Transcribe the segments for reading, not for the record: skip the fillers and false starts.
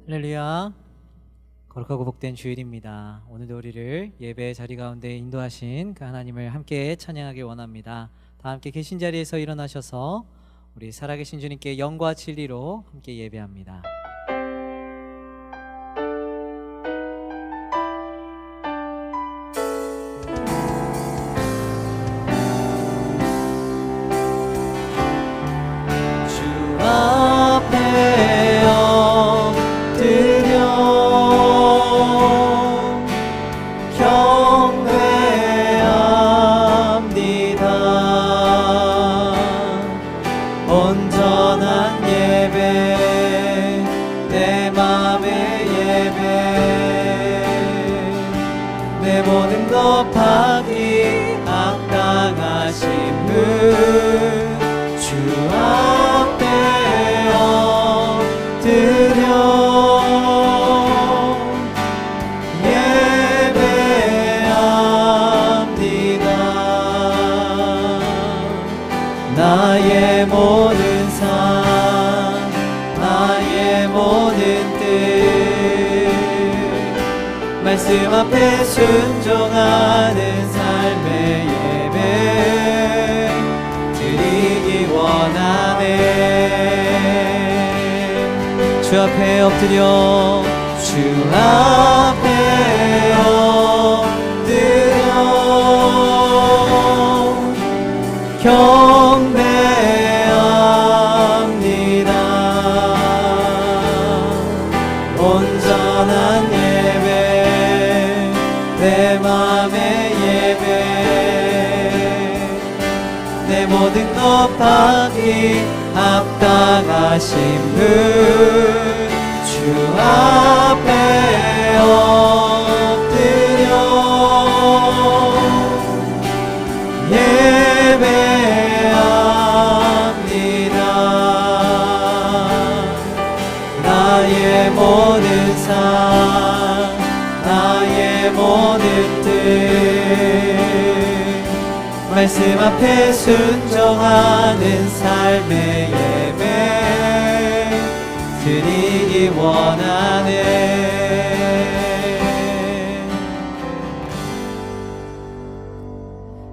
할렐루야. 거룩하고 복된 주일입니다. 오늘도 우리를 예배의 자리 가운데 인도하신 그 하나님을 함께 찬양하기 원합니다. 다 함께 계신 자리에서 일어나셔서 우리 살아계신 주님께 영과 진리로 함께 예배합니다. 주 앞에 엎드려 경배합니다. 온전한 예배, 내 맘의 예배, 내 모든 것 파기 합당하신 분 주 앞에 엎드려 예배합니다. 나의 모든 삶, 나의 모든 뜻, 말씀 앞에 순종하는 삶의 예배 드리기 원하네. 주 앞에 엎드려, 주 앞에 엎드려 경배합니다. 온전한 예배, 내 맘의 예배, 내 모든 것 받기 합당하신 분 주 앞에 엎드려 예배합니다. 나의 모든 삶, 나의 모든 뜻, 말씀 앞에 순종하는 삶의 예배 드리기 원하네.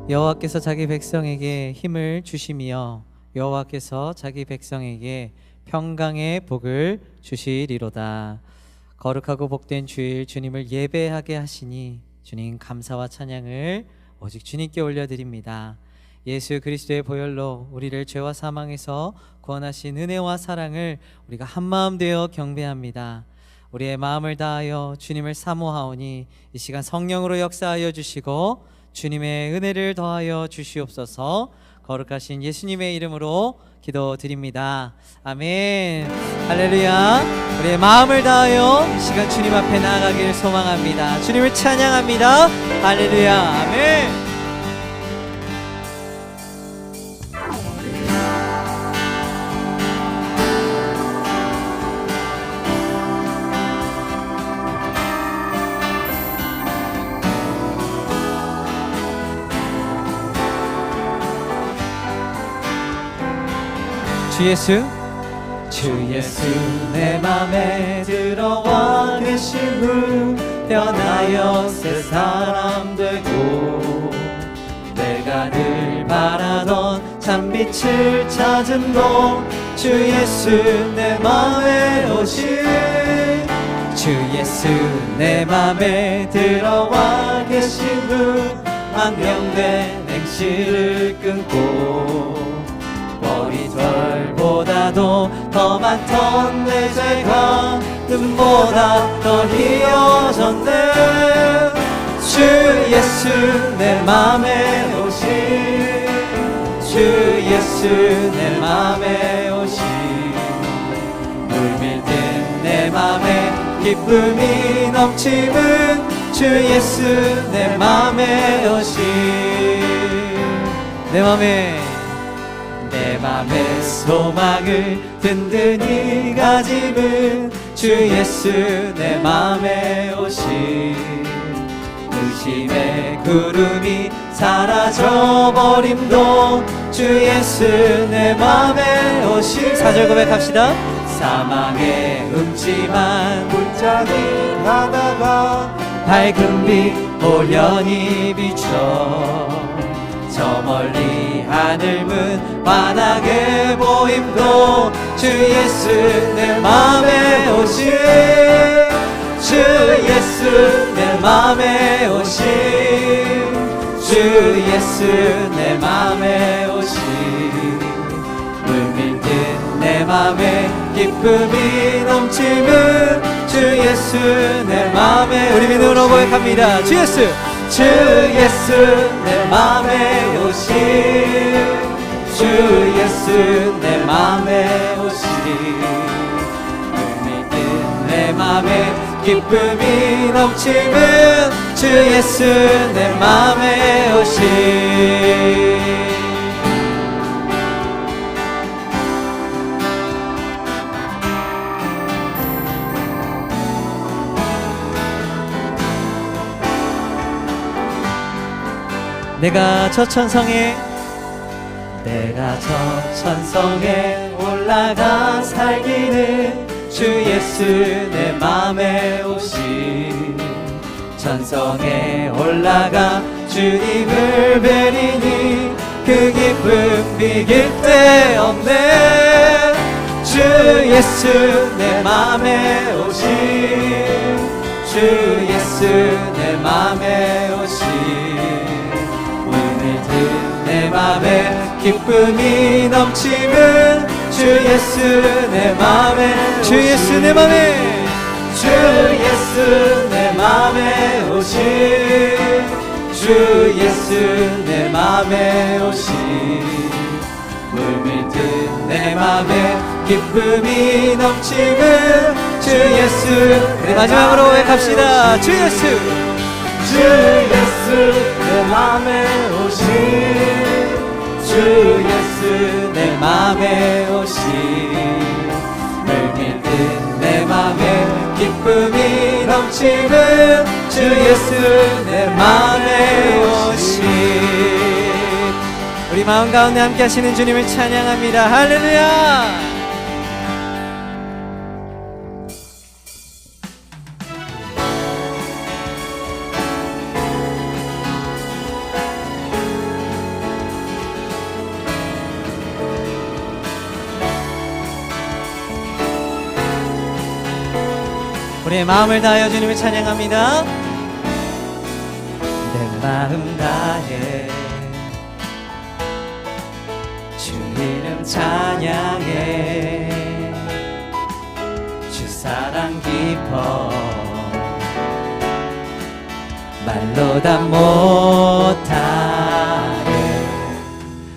여호와께서 자기 백성에게 힘을 주시며 여호와께서 자기 백성에게 평강의 복을 주시리로다. 거룩하고 복된 주일 주님을 예배하게 하시니 주님 감사와 찬양을 오직 주님께 올려드립니다. 예수 그리스도의 보혈로 우리를 죄와 사망에서 구원하신 은혜와 사랑을 우리가 한마음 되어 경배합니다. 우리의 마음을 다하여 주님을 사모하오니 이 시간 성령으로 역사하여 주시고 주님의 은혜를 더하여 주시옵소서. 거룩하신 예수님의 이름으로 기도드립니다. 아멘. 할렐루야. 우리의 마음을 다하여 이 시간 주님 앞에 나아가기를 소망합니다. 주님을 찬양합니다. 할렐루야. 아멘. 주 예수 내 맘에 들어와 계신 후 변하여 새 사람 되고 내가 늘 바라던 참빛을 찾은 놈 주 예수 내 맘에 오신 주 예수 내 맘에 들어와 계신 후 망령된 행실을 끊고 머리털보다도 더 많던 내 죄가 눈보다 더 희어졌네. 주 예수 내 맘에 오신 주 예수 내 맘에 오신 물밀든 내 맘에 기쁨이 넘치는 주 예수 내 맘에 오신 내 맘의 소망을 든든히 가짐은 주 예수 내 맘에 오신 의심의 구름이 사라져버림도 주 예수 내 맘에 오신 4절 고백합시다. 사망의 음침한 골짜기 가다가 밝은 빛 오련히 비춰 저 멀리 하늘 문 환하게 보임도 주 예수 내 맘에 오신 주 예수 내 맘에 오신 주 예수 내 맘에 오신 물밀듯 내 맘에 기쁨이 넘치는 주 예수 내 맘에 우리 믿음으로 고백합니다. 주 예수 주 예수 내 맘에 오신 주 예수 내 맘에 오신 물밀듯 내 맘에 기쁨이 넘치는 주 예수 내 맘에 오신 내가 저 천성에 올라가 살기는 주 예수 내 맘에 오신 천성에 올라가 주님을 뵈리니 그 기쁨 비길 데 없네 주 예수 내 맘에 오신 주 예수 내 맘에 오신 내 맘에 기쁨이 넘치는 주 예수 내 맘에 주 예수 내 맘에 주 예수 내 맘에 오신 주 예수 내 맘에 오신 물밀듯 내 맘에 기쁨이 넘치는 주 예수 네, 마지막으로 고백합시다. 주 예수 주 예수 내 맘에 오신 주 예수 내 맘에 오신 물밀듯 내 맘에 기쁨이 넘치는 주 예수 내 맘에 오신 우리 마음 가운데 함께 하시는 주님을 찬양합니다. 할렐루야. 우리의 마음을 다하여 주님을 찬양합니다. 내 마음 다해 주 이름 찬양해 주 사랑 깊어 말로 다 못하네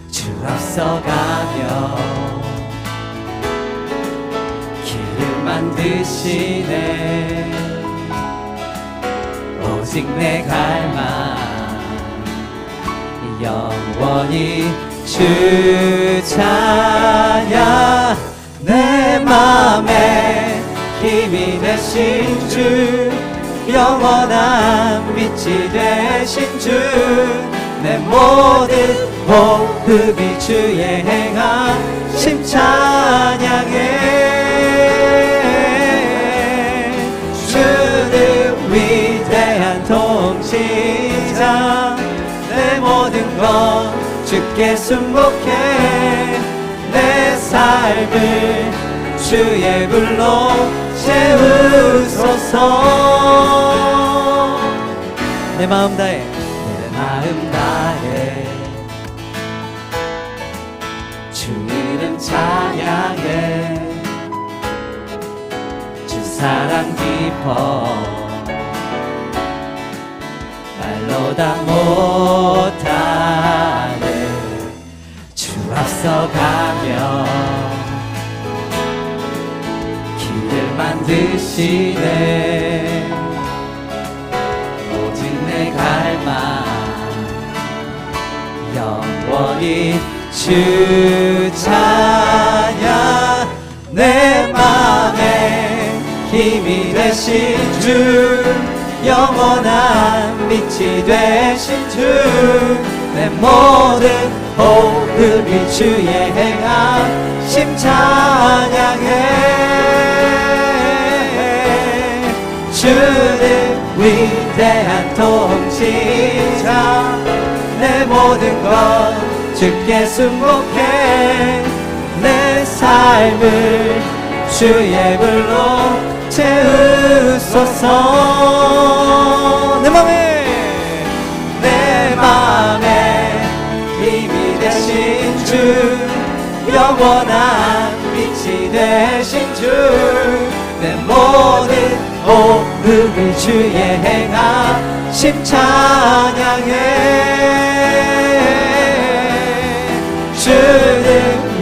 주 앞서가며 만드시네 오직 내 갈망 영원히 주 찬양 내 맘에 힘이 되신 주 영원한 빛이 되신 주 내 모든 호흡이 주의 행하심 찬양해 위대한 통치자 내 모든 것 주께 순복해 내 삶을 주의 불로 채우소서 내 마음 다해 내 마음 다해 주 이름 찬양해 주 사랑 깊어 말로 다 못하네 주 앞서가며 길을 만드시네 오직 내 갈망 영원히 주 찬양 내 맘에 힘이 되신 주 영원한 빛이 되신 주 내 모든 호흡이 주의 행하심 찬양해 위대한 통치자 내 모든 것 주께 순복해 내 삶을 주의 불로 채우소서 내 맘에 힘이 되신 주 영원한 빛이 되신 주 내 모든 호흡을 주의 행하심 찬양해 주는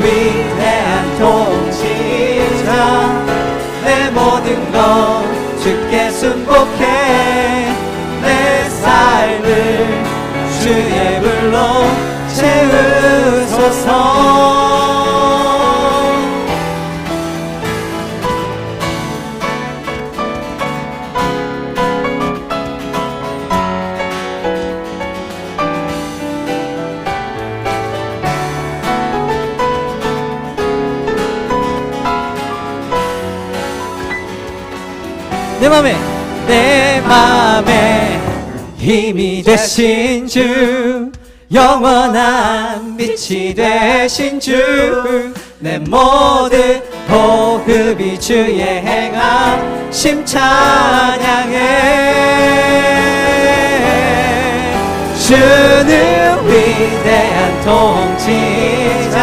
위대한 통치자 내 모든 것 주께 순복해 내 삶을 주의 불로 채우소서 내 맘에 힘이 되신 주 영원한 빛이 되신 주 내 모든 호흡이 주의 행하심 찬양해 주는 위대한 통치자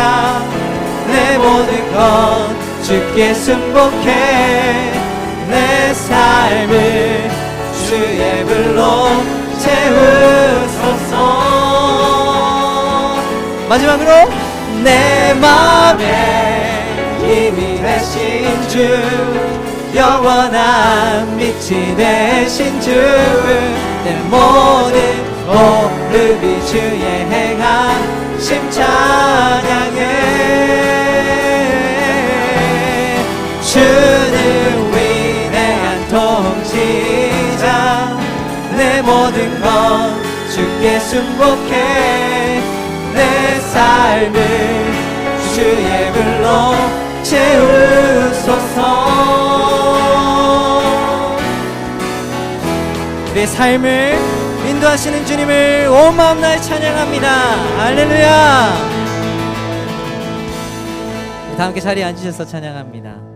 내 모든 것 주께 순복해 내 삶을 주의 불로 채우소서 마지막으로 내 맘에 힘이 되신 주 영원한 빛이 되신 주 내 모든 호흡이 주의 행하심 찬양해 주는 위대한 통치자 내 모든 것 주께 순복해 내 삶을 주의 불로 채우소서 우리의 삶을 인도하시는 주님을 온 마음 다해 찬양합니다. 할렐루야. 다 함께 자리에 앉으셔서 찬양합니다.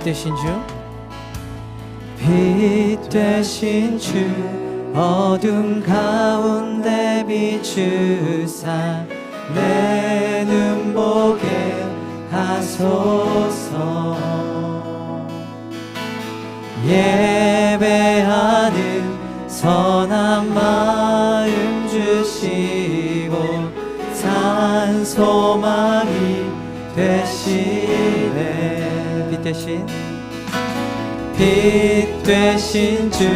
되신 주 빛 되신 주 어둠 가운데 비추사 내 눈 보게 하소서 예배하는 선한 마음 주시고 산 소망이 되시네 빛 되신 주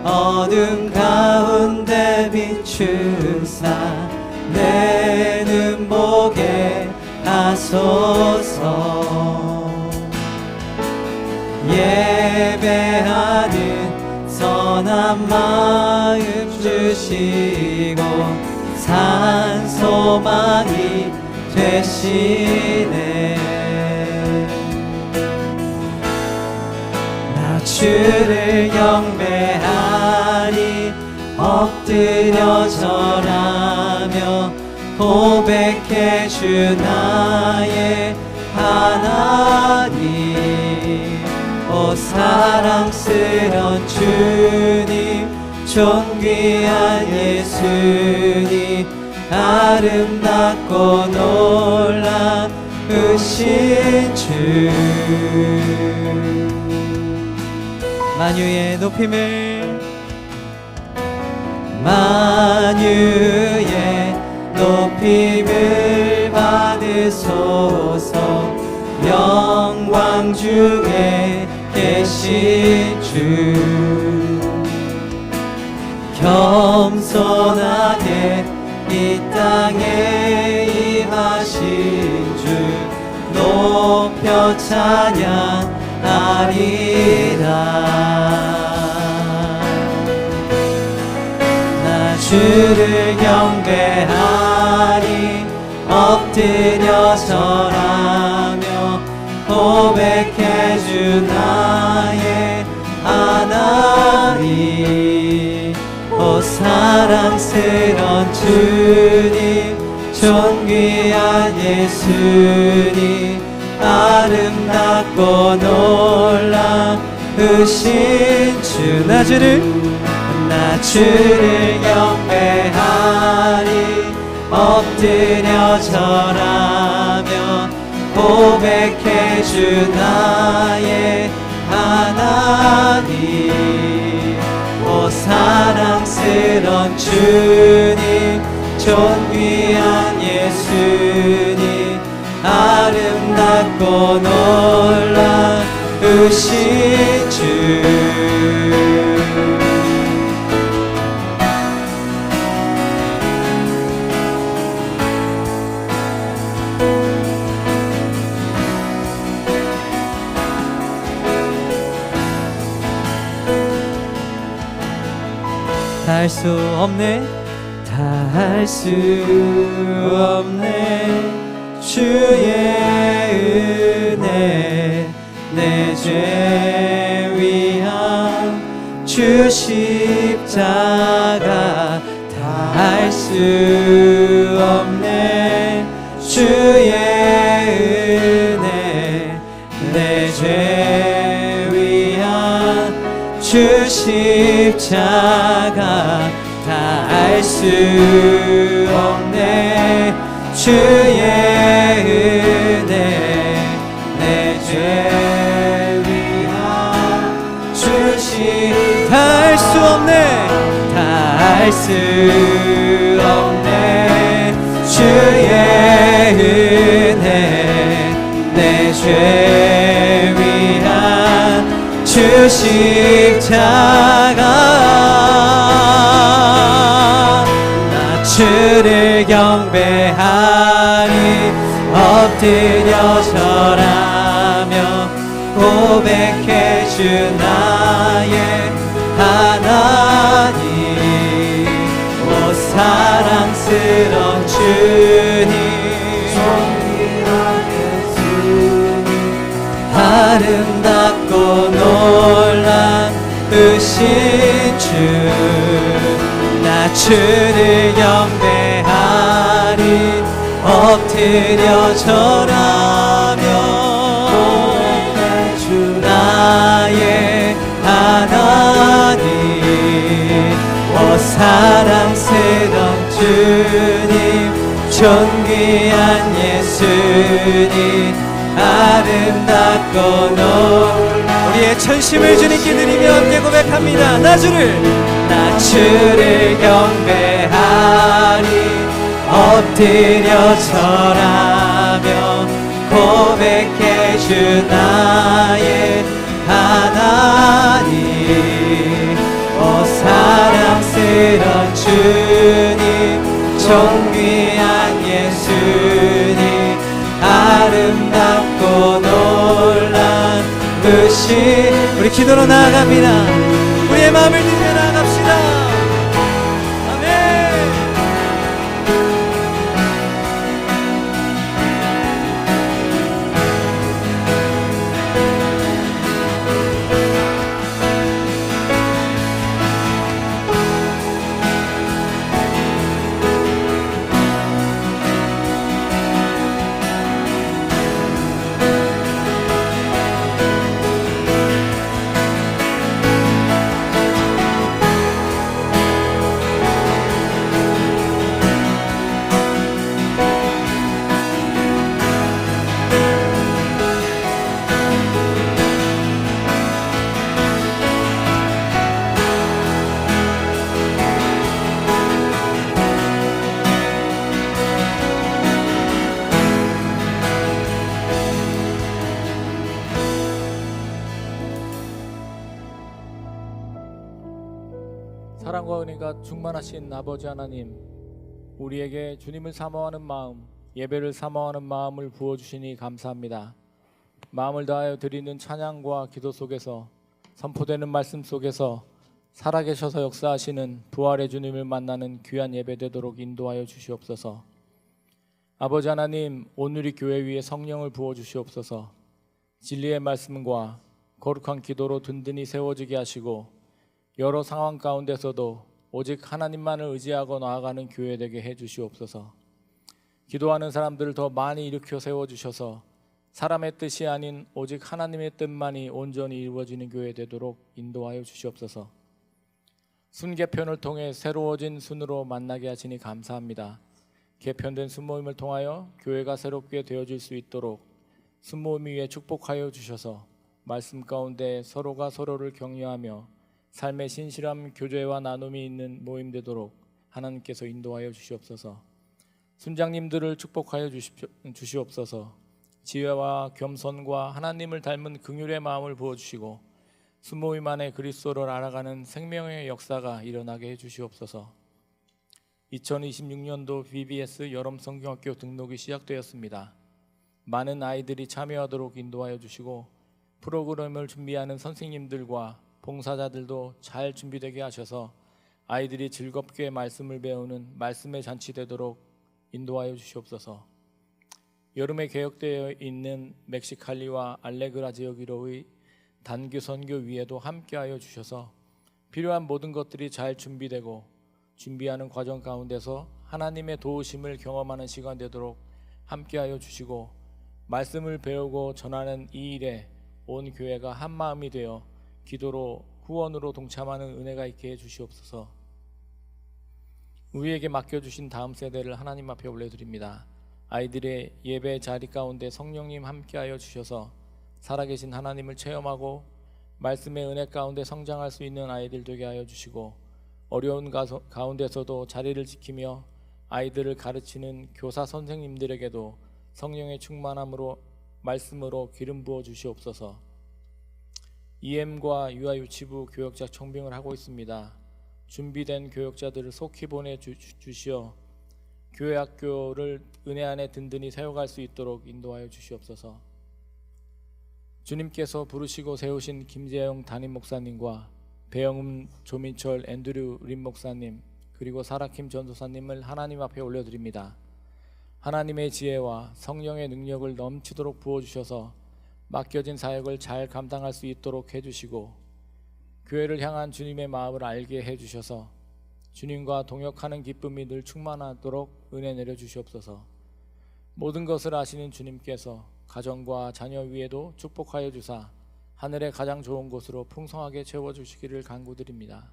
어둠 가운데 비추사 내 눈 보게 하소서 예배하는 선한 마음 주시고 산 소망이 되시네 주를 경배하니 엎드려 절하며 고백해 주 나의 하나님 오 사랑스런 주님 존귀한 예수님 아름답고 놀라우신 주 만유의 높임을 받으소서 영광 중에 계신 주 겸손하게 이 땅에 임하신 주 높여 찬양하리라. 나 주를 경배하리 엎드려 절하며 고백해 주 나의 하나님. 오 사랑스런 주님 존귀한 예수님 아름답고 놀라우신 주 나 주를 경배하리 엎드려 절하며 고백해 주 나의 하나님. 오 사랑스런 주님 존귀한 예수님 아름답고 놀라우신 주. 다 할 수 없네 다 할 수 없네 주의 은혜 내 죄 위한 주 십자가 다 할 수 없네 주의 은혜 내 죄 위한 주 십자가 다 알 수 없네 주의 은혜 내 죄 위한 주시 다 알 수 없네 다 알 수 없네 주의 은혜 내 죄 위한 주 십자가 나 주를 경배하리 엎드려 절하며 고백해 주 나의 하나님. 오 사랑스러운 주님 아름답고 놀라우신 주 나 주를 경배하리 엎드려 절하며 주 나의 하나님. 오 사랑스러운 주님 존귀한 예수님 아름답고 우리의 전심을 주님께 드리며 함께 고백합니다. 나 주를 경배하리 엎드려 절하며 고백해 주 나의 하나님. 오 사랑스러운 주님 존귀한 예수님 아름답고 놀라우신 우리 기도로 나아갑니다. 우리의 마음을 들여 나아갑시다. 아멘. 사랑과 은혜가 충만하신 아버지 하나님, 우리에게 주님을 사모하는 마음, 예배를 사모하는 마음을 부어주시니 감사합니다. 마음을 다하여 드리는 찬양과 기도 속에서, 선포되는 말씀 속에서 살아계셔서 역사하시는 부활의 주님을 만나는 귀한 예배 되도록 인도하여 주시옵소서. 아버지 하나님, 오늘 이 교회 위에 성령을 부어주시옵소서. 진리의 말씀과 거룩한 기도로 든든히 세워지게 하시고, 여러 상황 가운데서도 오직 하나님만을 의지하고 나아가는 교회 되게 해주시옵소서. 기도하는 사람들을 더 많이 일으켜 세워주셔서 사람의 뜻이 아닌 오직 하나님의 뜻만이 온전히 이루어지는 교회 되도록 인도하여 주시옵소서. 순개편을 통해 새로워진 순으로 만나게 하시니 감사합니다. 개편된 순모임을 통하여 교회가 새롭게 되어질 수 있도록 순모임 위에 축복하여 주셔서 말씀 가운데 서로가 서로를 격려하며 삶의 신실함, 교제와 나눔이 있는 모임 되도록 하나님께서 인도하여 주시옵소서. 순장님들을 축복하여 주시옵소서. 지혜와 겸손과 하나님을 닮은 긍휼의 마음을 부어주시고 순모임 안에 그리스도를 알아가는 생명의 역사가 일어나게 해주시옵소서. 2026년도 BBS 여름성경학교 등록이 시작되었습니다. 많은 아이들이 참여하도록 인도하여 주시고 프로그램을 준비하는 선생님들과 봉사자들도 잘 준비되게 하셔서 아이들이 즐겁게 말씀을 배우는 말씀의 잔치 되도록 인도하여 주시옵소서. 여름에 개혁되어 있는 멕시칼리와 알레그라 지역으로의 단기 선교 위에도 함께하여 주셔서 필요한 모든 것들이 잘 준비되고 준비하는 과정 가운데서 하나님의 도우심을 경험하는 시간 되도록 함께하여 주시고 말씀을 배우고 전하는 이 일에 온 교회가 한 마음이 되어 기도로 후원으로 동참하는 은혜가 있게 해주시옵소서. 우리에게 맡겨주신 다음 세대를 하나님 앞에 올려드립니다. 아이들의 예배 자리 가운데 성령님 함께하여 주셔서 살아계신 하나님을 체험하고 말씀의 은혜 가운데 성장할 수 있는 아이들 되게 하여 주시고 어려운 가운데서도 자리를 지키며 아이들을 가르치는 교사 선생님들에게도 성령의 충만함으로 말씀으로 기름 부어 주시옵소서. EM과 유아유치부 교역자 청빙을 하고 있습니다. 준비된 교역자들을 속히 보내주시어 교회 학교를 은혜 안에 든든히 세워갈 수 있도록 인도하여 주시옵소서. 주님께서 부르시고 세우신 김재영 담임 목사님과 배영음, 조민철, 앤드류 림 목사님 그리고 사라킴 전도사님을 하나님 앞에 올려드립니다. 하나님의 지혜와 성령의 능력을 넘치도록 부어주셔서 맡겨진 사역을 잘 감당할 수 있도록 해주시고 교회를 향한 주님의 마음을 알게 해주셔서 주님과 동역하는 기쁨이 늘 충만하도록 은혜 내려주시옵소서. 모든 것을 아시는 주님께서 가정과 자녀 위에도 축복하여 주사 하늘의 가장 좋은 곳으로 풍성하게 채워주시기를 간구드립니다.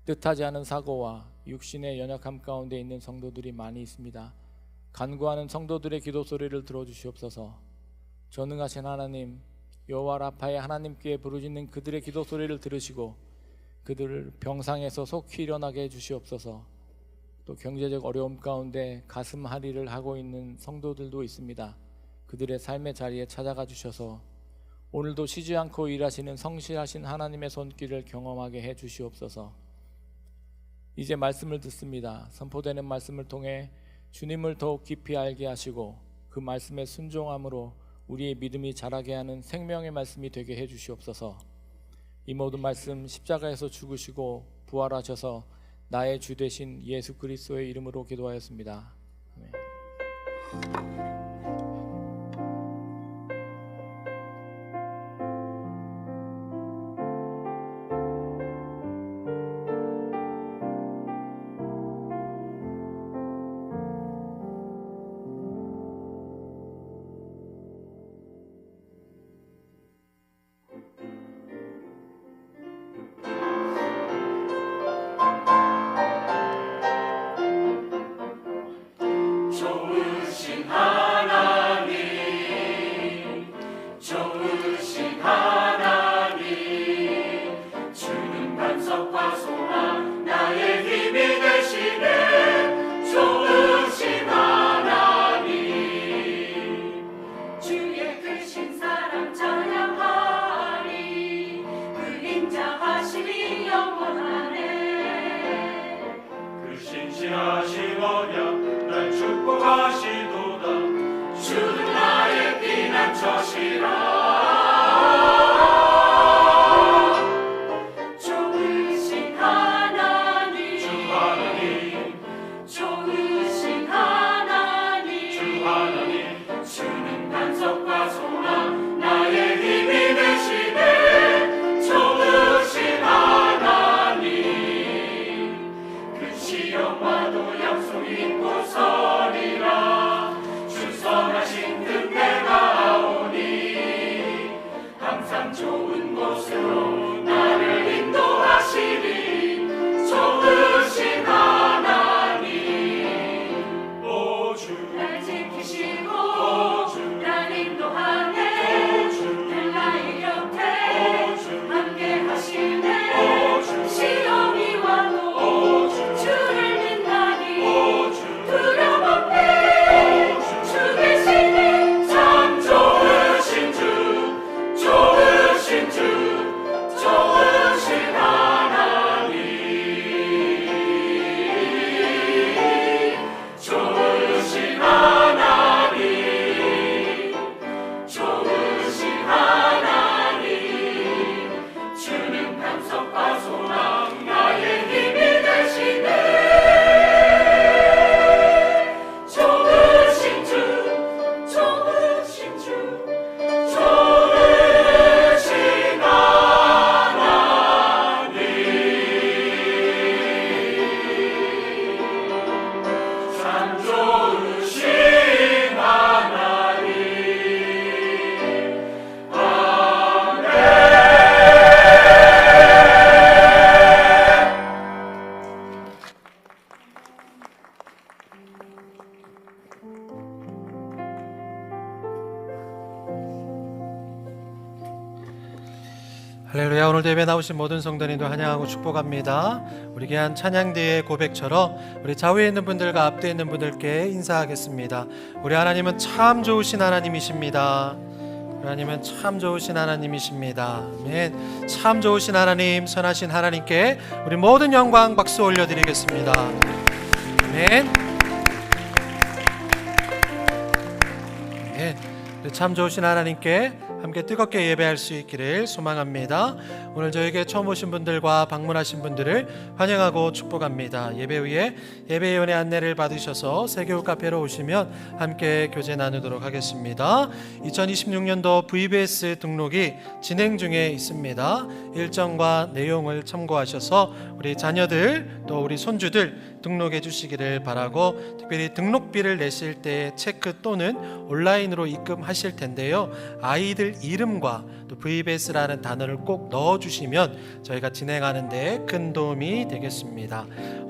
뜻하지 않은 사고와 육신의 연약함 가운데 있는 성도들이 많이 있습니다. 간구하는 성도들의 기도 소리를 들어주시옵소서. 전능하신 하나님, 여호와 라파의 하나님께 부르짖는 그들의 기도 소리를 들으시고 그들을 병상에서 속히 일어나게 해주시옵소서. 또 경제적 어려움 가운데 가슴 한리를 하고 있는 성도들도 있습니다. 그들의 삶의 자리에 찾아가 주셔서 오늘도 쉬지 않고 일하시는 성실하신 하나님의 손길을 경험하게 해주시옵소서. 이제 말씀을 듣습니다. 선포되는 말씀을 통해 주님을 더욱 깊이 알게 하시고 그 말씀에 순종함으로 우리의 믿음이 자라게 하는 생명의 말씀이 되게 해주시옵소서. 이 모든 말씀 십자가에서 죽으시고 부활하셔서 나의 주 되신 예수 그리스도의 이름으로 기도하였습니다. 아멘. 좋으신 하나님 가시도다. 주는 나의 피난처시라. 좋으신 하나님, 주 하나님, 좋으신 하나님, 주 하나님, 주는 반석과 소망, 나의 힘이 되시네. 좋으신 하나님, 그 시험과도 약속 잊고 서리라. 주 선하신 뜻 내가 오니 항상 좋은 곳으로 나를 인도하시리. 좋으신 하나님, 오 주, 날 지키시고 오 주, 날 인도하네. 오 주, 늘 나의 곁에 오 주, 함께 하시네. 오 주, 시험이 와도 오 주, 주를 믿나니 오 주, 두려움 없네. 오 주, 주 계시니 참 좋으신 주, 좋으신 주, 좋으신 하나님, 좋으신 하나님, 좋으신 하나님, 주는 반석과 소망, 나의 힘이 되시네. 좋으신 주, 좋으신 주, 좋으신 하나님, 참 좋으신 하나님. 할렐루야. 오늘도 예배 나오신 모든 성도님도 환영하고 축복합니다. 우리 귀한 찬양대의 고백처럼 우리 좌우에 있는 분들과 앞뒤에 있는 분들께 인사하겠습니다. 우리 하나님은 참 좋으신 하나님이십니다. 우리 하나님은 참 좋으신 하나님이십니다. 아멘. 참 좋으신 하나님, 선하신 하나님께 우리 모든 영광 박수 올려드리겠습니다. 아멘. 아멘. 우리 참 좋으신 하나님께 함께 뜨겁게 예배할 수 있기를 소망합니다. 오늘 저에게 처음 오신 분들과 방문하신 분들을 환영하고 축복합니다. 예배 후에 예배위원회 안내를 받으셔서 세교육 카페로 오시면 함께 교제 나누도록 하겠습니다. 2026년도 VBS 등록이 진행 중에 있습니다. 일정과 내용을 참고하셔서 우리 자녀들 또 우리 손주들 등록해 주시기를 바라고, 특별히 등록비를 내실 때 체크 또는 온라인으로 입금하실 텐데요, 아이들 이름과 또 VBS라는 단어를 꼭 넣어주시면 저희가 진행하는 데 큰 도움이 되겠습니다.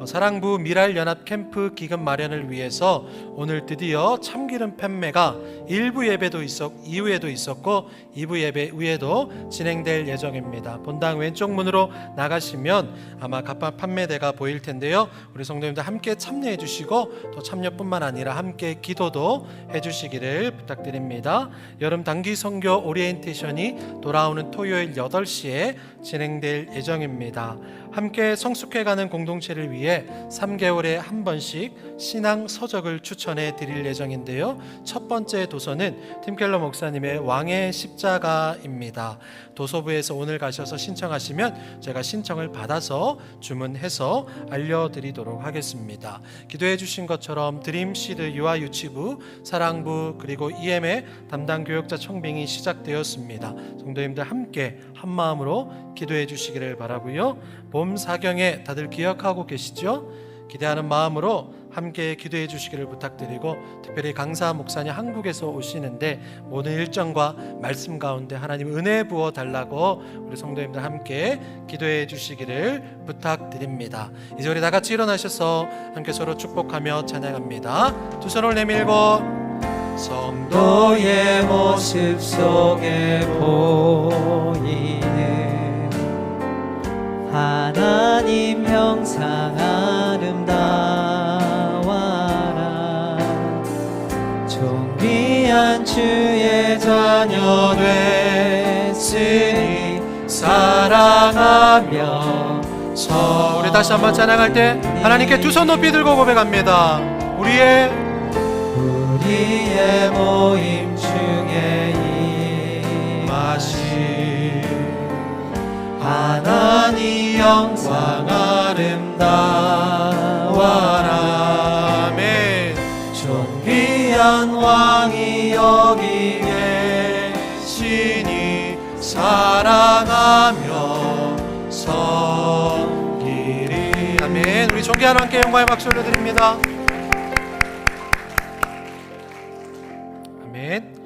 사랑부 미랄연합 캠프 기금 마련을 위해서 오늘 드디어 참기름 판매가 1부 예배도 이후에도 있었고 2부 예배 후에도 진행될 예정입니다. 본당 왼쪽 문으로 나가시면 아마 갑판 판매대가 보일 텐데요, 우리 성도님들 함께 참여해 주시고 또 참여뿐만 아니라 함께 기도도 해 주시기를 부탁드립니다. 여름 단기 선교 오리엔테이션이 돌아오는 토요일 8시에 진행될 예정입니다. 함께 성숙해가는 공동체를 위해 3개월에 한 번씩 신앙 서적을 추천해 드릴 예정인데요, 첫 번째 도서는 팀켈러 목사님의 왕의 십자가입니다. 도서부에서 오늘 가셔서 신청하시면 제가 신청을 받아서 주문해서 알려드리도록 하겠습니다. 기도해 주신 것처럼 드림시드 유아유치부, 사랑부 그리고 EM의 담당 교역자 청빙이 시작되었습니다. 성도님들 함께 한마음으로 기도해 주시기를 바라고요. 봄 사경에 다들 기억하고 계시죠? 기대하는 마음으로 함께 기도해 주시기를 부탁드리고, 특별히 강사 목사님 한국에서 오시는데 모든 일정과 말씀 가운데 하나님 은혜 부어 달라고 우리 성도님들 함께 기도해 주시기를 부탁드립니다. 이제 우리 다 같이 일어나셔서 함께 서로 축복하며 찬양합니다. 두 손을 내밀고 성도의 모습 속에 보이는 하나님 형상 아름다워라. 존귀한 주의 자녀 됐으니 사랑하며 우리 다시 한번 찬양할 때 하나님께 두 손 높이 들고 고백합니다. 우리의 우리의 모임 중에 임하신 하나님 영광 아름다워라. 아멘. 존귀한 왕이 여기 신이 사랑하며 섬기리. 아멘. 우리 존귀한 함께 영광의 박수 올려드립니다. 아멘.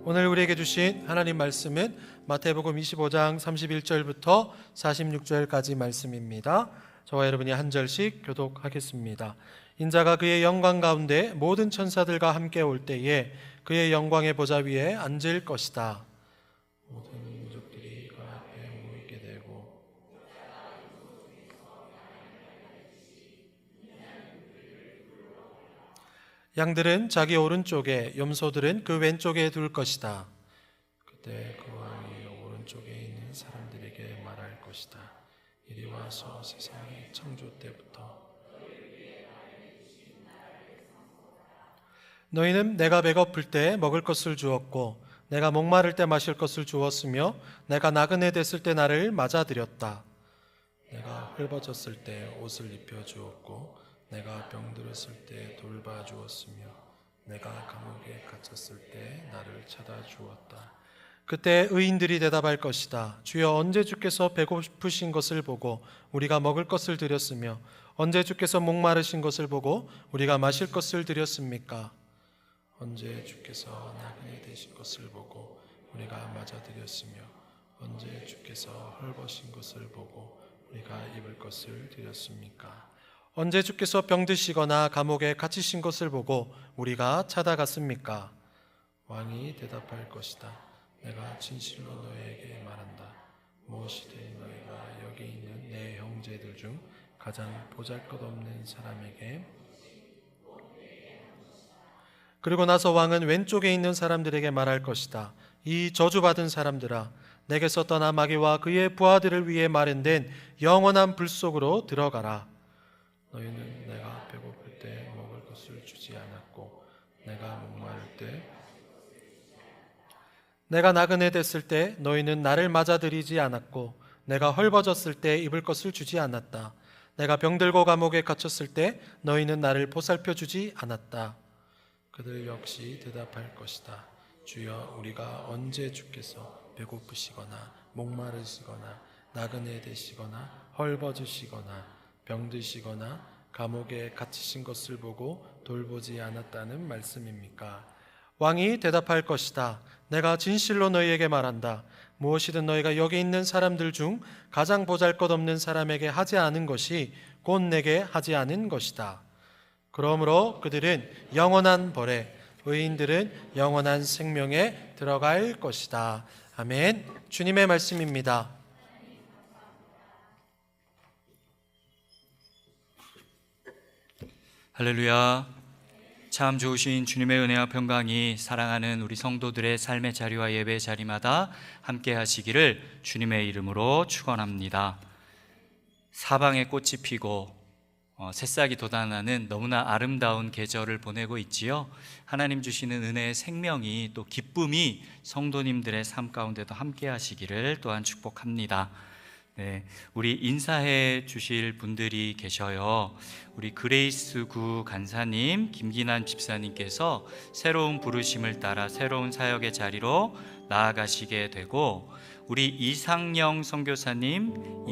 오늘 우리에게 주신 하나님 말씀은 마태복음 25장 31절부터 46절까지 말씀입니다. 저와 여러분이 한 절씩 교독하겠습니다. 인자가 그의 영광 가운데 모든 천사들과 함께 올 때에 그의 영광의 보좌 위에 앉을 것이다. 모든 민족들이 그 앞에 모이게 되고 양들은 자기 오른쪽에, 염소들은 그 왼쪽에 둘 것이다. 그때 그 왕이 오른쪽에 있는 사람들에게 말할 것이다. 이리 와서 세상의 창조 때부터 너희는 내가 배고플 때 먹을 것을 주었고 내가 목마를 때 마실 것을 주었으며 내가 나그네 됐을 때 나를 맞아들였다. 내가 헐벗었을 때 옷을 입혀 주었고 내가 병들었을 때 돌봐 주었으며 내가 감옥에 갇혔을 때 나를 찾아 주었다. 그때 의인들이 대답할 것이다. 주여, 언제 주께서 배고프신 것을 보고 우리가 먹을 것을 드렸으며 언제 주께서 목마르신 것을 보고 우리가 마실 것을 드렸습니까? 언제 주께서 나그네 되신 것을 보고 우리가 맞아드렸으며 언제 주께서 헐벗은 것을 보고 우리가 입을 것을 드렸습니까? 언제 주께서 병드시거나 감옥에 갇히신 것을 보고 우리가 찾아갔습니까? 왕이 대답할 것이다. 내가 진실로 너에게 말한다. 무엇이든 너희가 여기 있는 내 형제들 중 가장 보잘것없는 사람에게. 그리고 나서 왕은 왼쪽에 있는 사람들에게 말할 것이다. 이 저주받은 사람들아, 내게서 떠나 마귀와 그의 부하들을 위해 마련된 영원한 불 속으로 들어가라. 너희는 내가 배고플 때 먹을 것을 주지 않았고 내가 목마를 때 내가 나그네 됐을 때 너희는 나를 맞아들이지 않았고 내가 헐벗었을 때 입을 것을 주지 않았다. 내가 병들고 감옥에 갇혔을 때 너희는 나를 보살펴 주지 않았다. 그들 역시 대답할 것이다. 주여, 우리가 언제 주께서 배고프시거나 목마르시거나 나그네 되시거나 헐벗으시거나 병드시거나 감옥에 갇히신 것을 보고 돌보지 않았다는 말씀입니까? 왕이 대답할 것이다. 내가 진실로 너희에게 말한다. 무엇이든 너희가 여기 있는 사람들 중 가장 보잘것없는 사람에게 하지 않은 것이 곧 내게 하지 않은 것이다. 그러므로 그들은 영원한 벌에, 의인들은 영원한 생명에 들어갈 것이다. 아멘. 주님의 말씀입니다. 할렐루야. 참 좋으신 주님의 은혜와 평강이 사랑하는 우리 성도들의 삶의 자리와 예배의 자리마다 함께 하시기를 주님의 이름으로 축원합니다. 사방에 꽃이 피고 새싹이 돋아나는 너무나 아름다운 계절을 보내고 있지요. 하나님 주시는 은혜의 생명이 또 기쁨이 성도님들의 삶 가운데도 함께 하시기를 또한 축복합니다. 네, 우리 인사해 주실 분들이 계셔요. 우리 그레이스 구 간사님, 김기난 집사님께서 새로운 부르심을 따라 새로운 사역의 자리로 나아가시게 되고, 우리 이상영 선교사님,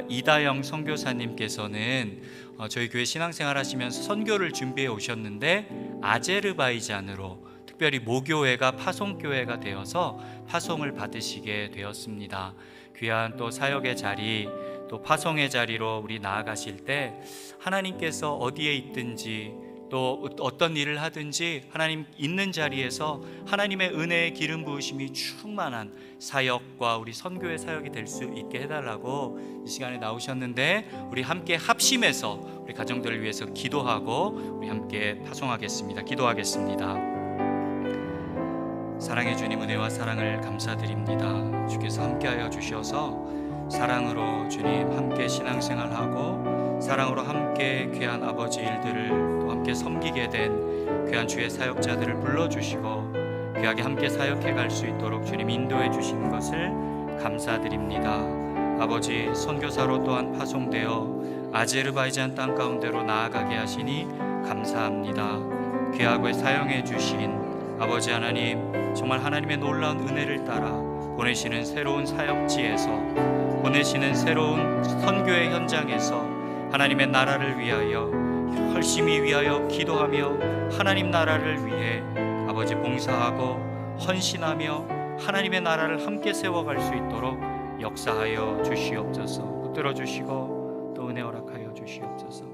이다영 선교사님께서는 저희 교회 신앙생활 하시면서 선교를 준비해 오셨는데 아제르바이잔으로, 특별히 모교회가 파송교회가 되어서 파송을 받으시게 되었습니다. 귀한 또 사역의 자리, 또 파송의 자리로 우리 나아가실 때 하나님께서 어디에 있든지 또 어떤 일을 하든지 하나님 있는 자리에서 하나님의 은혜의 기름 부으심이 충만한 사역과 우리 선교의 사역이 될 수 있게 해달라고 이 시간에 나오셨는데, 우리 함께 합심해서 우리 가정들을 위해서 기도하고 우리 함께 파송하겠습니다. 기도하겠습니다. 사랑의 주님, 은혜와 사랑을 감사드립니다. 주께서 함께하여 주셔서 사랑으로 주님 함께 신앙생활하고 사랑으로 함께 귀한 아버지 일들을 또 함께 섬기게 된 귀한 주의 사역자들을 불러주시고 귀하게 함께 사역해 갈 수 있도록 주님 인도해 주시는 것을 감사드립니다. 아버지, 선교사로 또한 파송되어 아제르바이잔 땅 가운데로 나아가게 하시니 감사합니다. 귀하게 사용해 주신 아버지 하나님, 정말 하나님의 놀라운 은혜를 따라 보내시는 새로운 사역지에서, 보내시는 새로운 선교의 현장에서 하나님의 나라를 위하여 열심히 위하여 기도하며 하나님 나라를 위해 아버지 봉사하고 헌신하며 하나님의 나라를 함께 세워갈 수 있도록 역사하여 주시옵소서. 붙들어 주시고 또 은혜 허락하여 주시옵소서.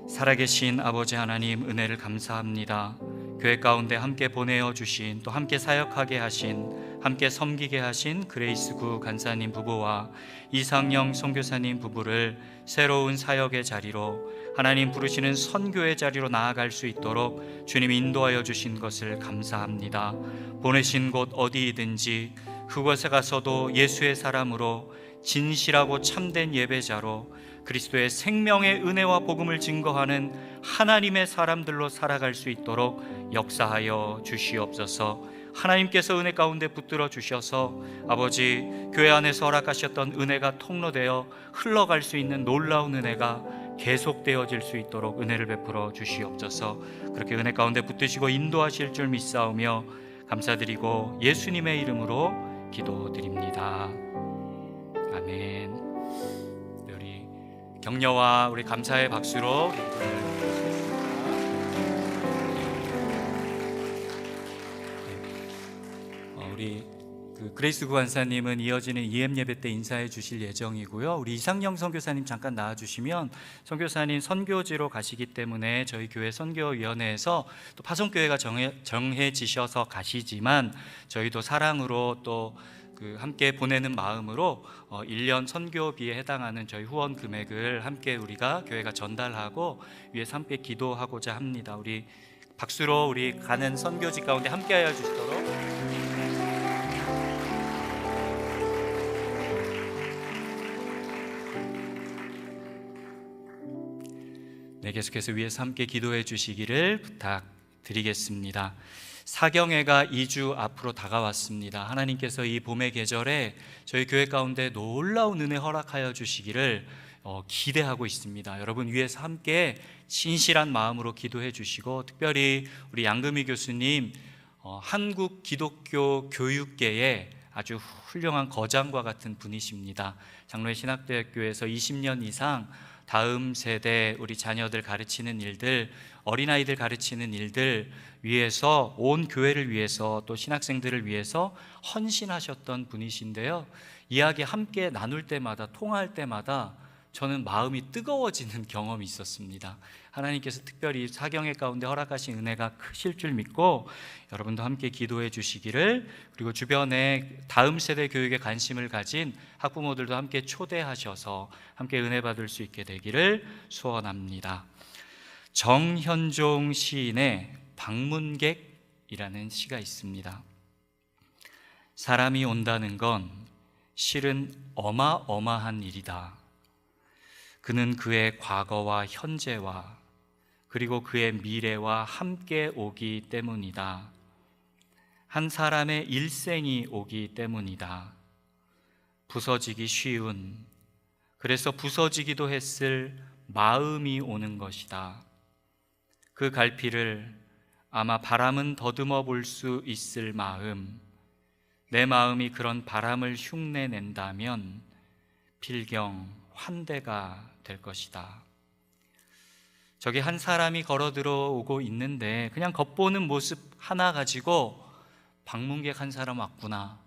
살아계신 아버지 하나님, 은혜를 감사합니다. 교회 가운데 함께 보내어 주신, 또 함께 사역하게 하신, 함께 섬기게 하신 그레이스구 간사님 부부와 이상영 선교사님 부부를 새로운 사역의 자리로, 하나님 부르시는 선교의 자리로 나아갈 수 있도록 주님 인도하여 주신 것을 감사합니다. 보내신 곳 어디이든지 그곳에 가서도 예수의 사람으로, 진실하고 참된 예배자로, 그리스도의 생명의 은혜와 복음을 증거하는 하나님의 사람들로 살아갈 수 있도록 역사하여 주시옵소서. 하나님께서 은혜 가운데 붙들어 주셔서 아버지, 교회 안에서 허락하셨던 은혜가 통로되어 흘러갈 수 있는 놀라운 은혜가 계속되어질 수 있도록 은혜를 베풀어 주시옵소서. 그렇게 은혜 가운데 붙드시고 인도하실 줄 믿사오며 감사드리고 예수님의 이름으로 기도드립니다. 아멘. 우리 격려와 우리 감사의 박수로 우리 그레이스 구간사님은 이어지는 EM 예배 때 인사해 주실 예정이고요. 우리 이상영 선교사님 잠깐 나와주시면, 선교사님 선교지로 가시기 때문에 저희 교회 선교위원회에서 또 파송교회가 정해지셔서 가시지만 저희도 사랑으로 또 함께 보내는 마음으로 1년 선교비에 해당하는 저희 후원 금액을 함께 우리가 교회가 전달하고 위에서 함께 기도하고자 합니다. 우리 박수로 우리 가는 선교지 가운데 함께하여 주시도록. 네, 계속해서 위에서 함께 기도해 주시기를 부탁드리겠습니다. 사경회가 2주 앞으로 다가왔습니다. 하나님께서 이 봄의 계절에 저희 교회 가운데 놀라운 은혜 허락하여 주시기를 기대하고 있습니다. 여러분 위에서 함께 진실한 마음으로 기도해 주시고, 특별히 우리 양금희 교수님, 한국 기독교 교육계의 아주 훌륭한 거장과 같은 분이십니다. 장로회 신학대학교에서 20년 이상 다음 세대 우리 자녀들 가르치는 일들, 어린아이들 가르치는 일들 위해서, 온 교회를 위해서 또 신학생들을 위해서 헌신하셨던 분이신데요, 이야기 함께 나눌 때마다, 통화할 때마다 저는 마음이 뜨거워지는 경험이 있었습니다. 하나님께서 특별히 사경회 가운데 허락하신 은혜가 크실 줄 믿고 여러분도 함께 기도해 주시기를, 그리고 주변에 다음 세대 교육에 관심을 가진 학부모들도 함께 초대하셔서 함께 은혜 받을 수 있게 되기를 소원합니다. 정현종 시인의 방문객이라는 시가 있습니다. 사람이 온다는 건 실은 어마어마한 일이다. 그는 그의 과거와 현재와 그리고 그의 미래와 함께 오기 때문이다. 한 사람의 일생이 오기 때문이다. 부서지기 쉬운, 그래서 부서지기도 했을 마음이 오는 것이다. 그 갈피를 아마 바람은 더듬어 볼 수 있을 마음, 내 마음이 그런 바람을 흉내낸다면 필경 환대가 될 것이다. 저기 한 사람이 걸어 들어오고 있는데 그냥 겉보는 모습 하나 가지고 방문객 한 사람 왔구나,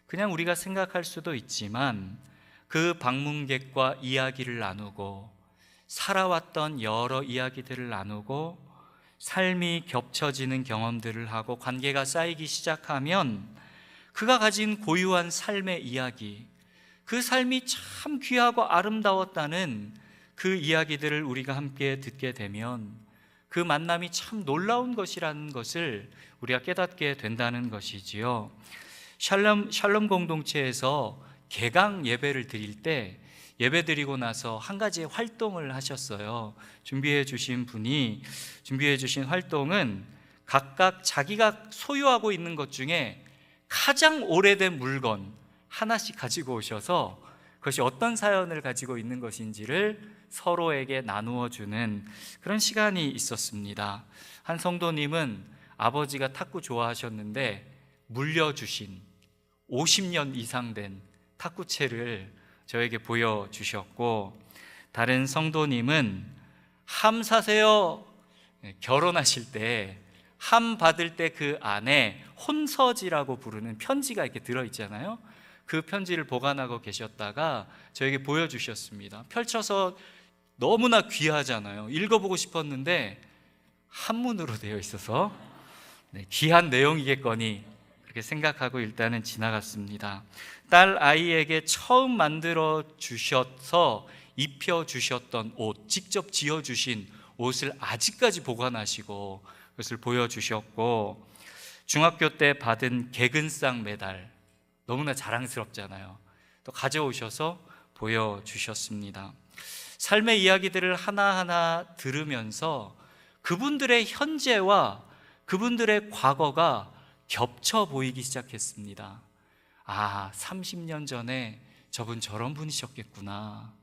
그냥 우리가 생각할 수도 있지만, 그 방문객과 이야기를 나누고 살아왔던 여러 이야기들을 나누고 삶이 겹쳐지는 경험들을 하고 관계가 쌓이기 시작하면 그가 가진 고유한 삶의 이야기, 그 삶이 참 귀하고 아름다웠다는 그 이야기들을 우리가 함께 듣게 되면 그 만남이 참 놀라운 것이라는 것을 우리가 깨닫게 된다는 것이지요. 샬롬 공동체에서 개강 예배를 드릴 때 예배드리고 나서 한 가지의 활동을 하셨어요. 준비해 주신 분이 준비해 주신 활동은 각각 자기가 소유하고 있는 것 중에 가장 오래된 물건 하나씩 가지고 오셔서 그것이 어떤 사연을 가지고 있는 것인지를 서로에게 나누어 주는 그런 시간이 있었습니다. 한 성도님은 아버지가 탁구 좋아하셨는데 물려주신 50년 이상 된 탁구채를 저에게 보여주셨고, 다른 성도님은 함 사세요. 결혼하실 때 함 받을 때 그 안에 혼서지라고 부르는 편지가 이렇게 들어있잖아요. 그 편지를 보관하고 계셨다가 저에게 보여주셨습니다. 펼쳐서 너무나 귀하잖아요. 읽어보고 싶었는데 한문으로 되어 있어서 귀한 내용이겠거니 그렇게 생각하고 일단은 지나갔습니다. 딸 아이에게 처음 만들어 주셔서 입혀 주셨던 옷, 직접 지어 주신 옷을 아직까지 보관하시고 그것을 보여주셨고, 중학교 때 받은 개근상 메달 너무나 자랑스럽잖아요. 또 가져오셔서 보여주셨습니다. 삶의 이야기들을 하나하나 들으면서 그분들의 현재와 그분들의 과거가 겹쳐 보이기 시작했습니다. 아, 30년 전에 저분 저런 분이셨겠구나.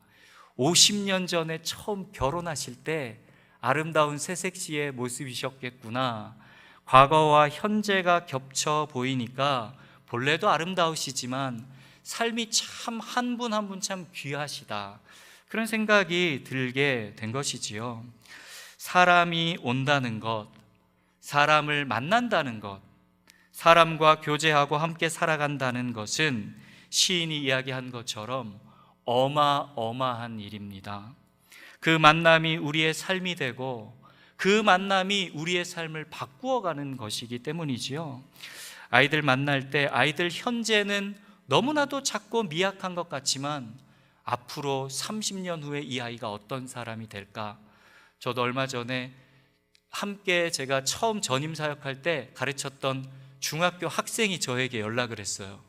50년 전에 처음 결혼하실 때 아름다운 새색시의 모습이셨겠구나. 과거와 현재가 겹쳐 보이니까 본래도 아름다우시지만 삶이 참 한 분 한 분 참 귀하시다, 그런 생각이 들게 된 것이지요. 사람이 온다는 것, 사람을 만난다는 것, 사람과 교제하고 함께 살아간다는 것은 시인이 이야기한 것처럼 어마어마한 일입니다. 그 만남이 우리의 삶이 되고 그 만남이 우리의 삶을 바꾸어가는 것이기 때문이지요. 아이들 만날 때 아이들 현재는 너무나도 작고 미약한 것 같지만 앞으로 30년 후에 이 아이가 어떤 사람이 될까? 저도 얼마 전에 함께 제가 처음 전임 사역할 때 가르쳤던 중학교 학생이 저에게 연락을 했어요.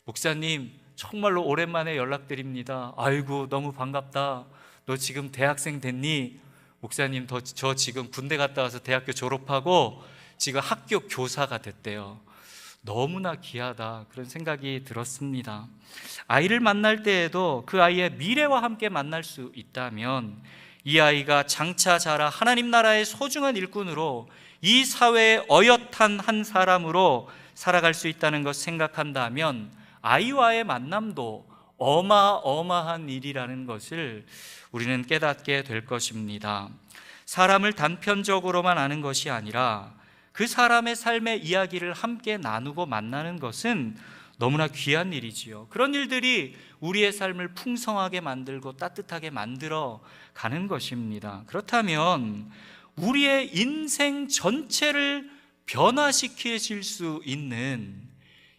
목사님, 정말로 오랜만에 연락드립니다. 아이고, 너무 반갑다. 너 지금 대학생 됐니? 목사님, 저 지금 군대 갔다 와서 대학교 졸업하고 지금 학교 교사가 됐대요. 너무나 귀하다, 그런 생각이 들었습니다. 아이를 만날 때에도 그 아이의 미래와 함께 만날 수 있다면 이 아이가 장차 자라 하나님 나라의 소중한 일꾼으로 이 사회의 어엿한 한 사람으로 살아갈 수 있다는 것 생각한다면 아이와의 만남도 어마어마한 일이라는 것을 우리는 깨닫게 될 것입니다. 사람을 단편적으로만 아는 것이 아니라 그 사람의 삶의 이야기를 함께 나누고 만나는 것은 너무나 귀한 일이지요. 그런 일들이 우리의 삶을 풍성하게 만들고 따뜻하게 만들어 가는 것입니다. 그렇다면 우리의 인생 전체를 변화시키실 수 있는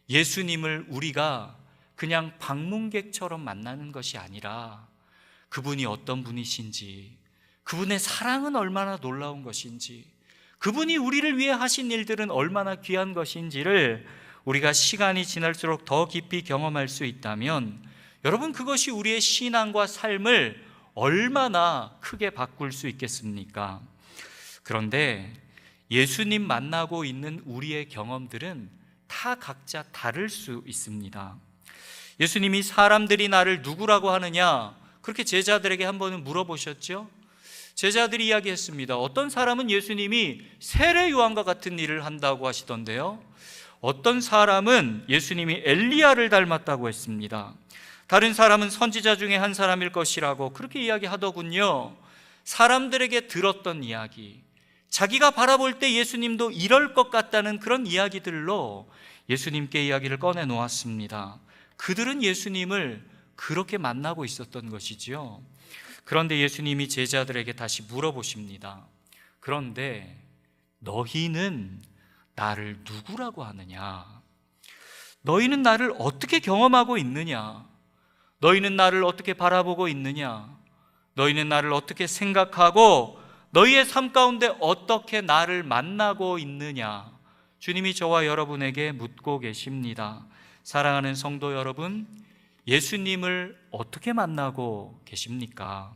예수님을 우리가 그냥 방문객처럼 만나는 것이 아니라 그분이 어떤 분이신지, 그분의 사랑은 얼마나 놀라운 것인지, 그분이 우리를 위해 하신 일들은 얼마나 귀한 것인지를 우리가 시간이 지날수록 더 깊이 경험할 수 있다면 여러분, 그것이 우리의 신앙과 삶을 얼마나 크게 바꿀 수 있겠습니까? 그런데 예수님 만나고 있는 우리의 경험들은 다 각자 다를 수 있습니다. 예수님이 사람들이 나를 누구라고 하느냐, 그렇게 제자들에게 한 번은 물어보셨죠? 제자들이 이야기했습니다. 어떤 사람은 예수님이 세례 요한과 같은 일을 한다고 하시던데요, 어떤 사람은 예수님이 엘리야를 닮았다고 했습니다. 다른 사람은 선지자 중에 한 사람일 것이라고 그렇게 이야기하더군요. 사람들에게 들었던 이야기, 자기가 바라볼 때 예수님도 이럴 것 같다는 그런 이야기들로 예수님께 이야기를 꺼내 놓았습니다. 그들은 예수님을 그렇게 만나고 있었던 것이지요. 그런데 예수님이 제자들에게 다시 물어보십니다. 그런데 너희는 나를 누구라고 하느냐? 너희는 나를 어떻게 경험하고 있느냐? 너희는 나를 어떻게 바라보고 있느냐? 너희는 나를 어떻게 생각하고 너희의 삶 가운데 어떻게 나를 만나고 있느냐? 주님이 저와 여러분에게 묻고 계십니다. 사랑하는 성도 여러분, 예수님을 어떻게 만나고 계십니까?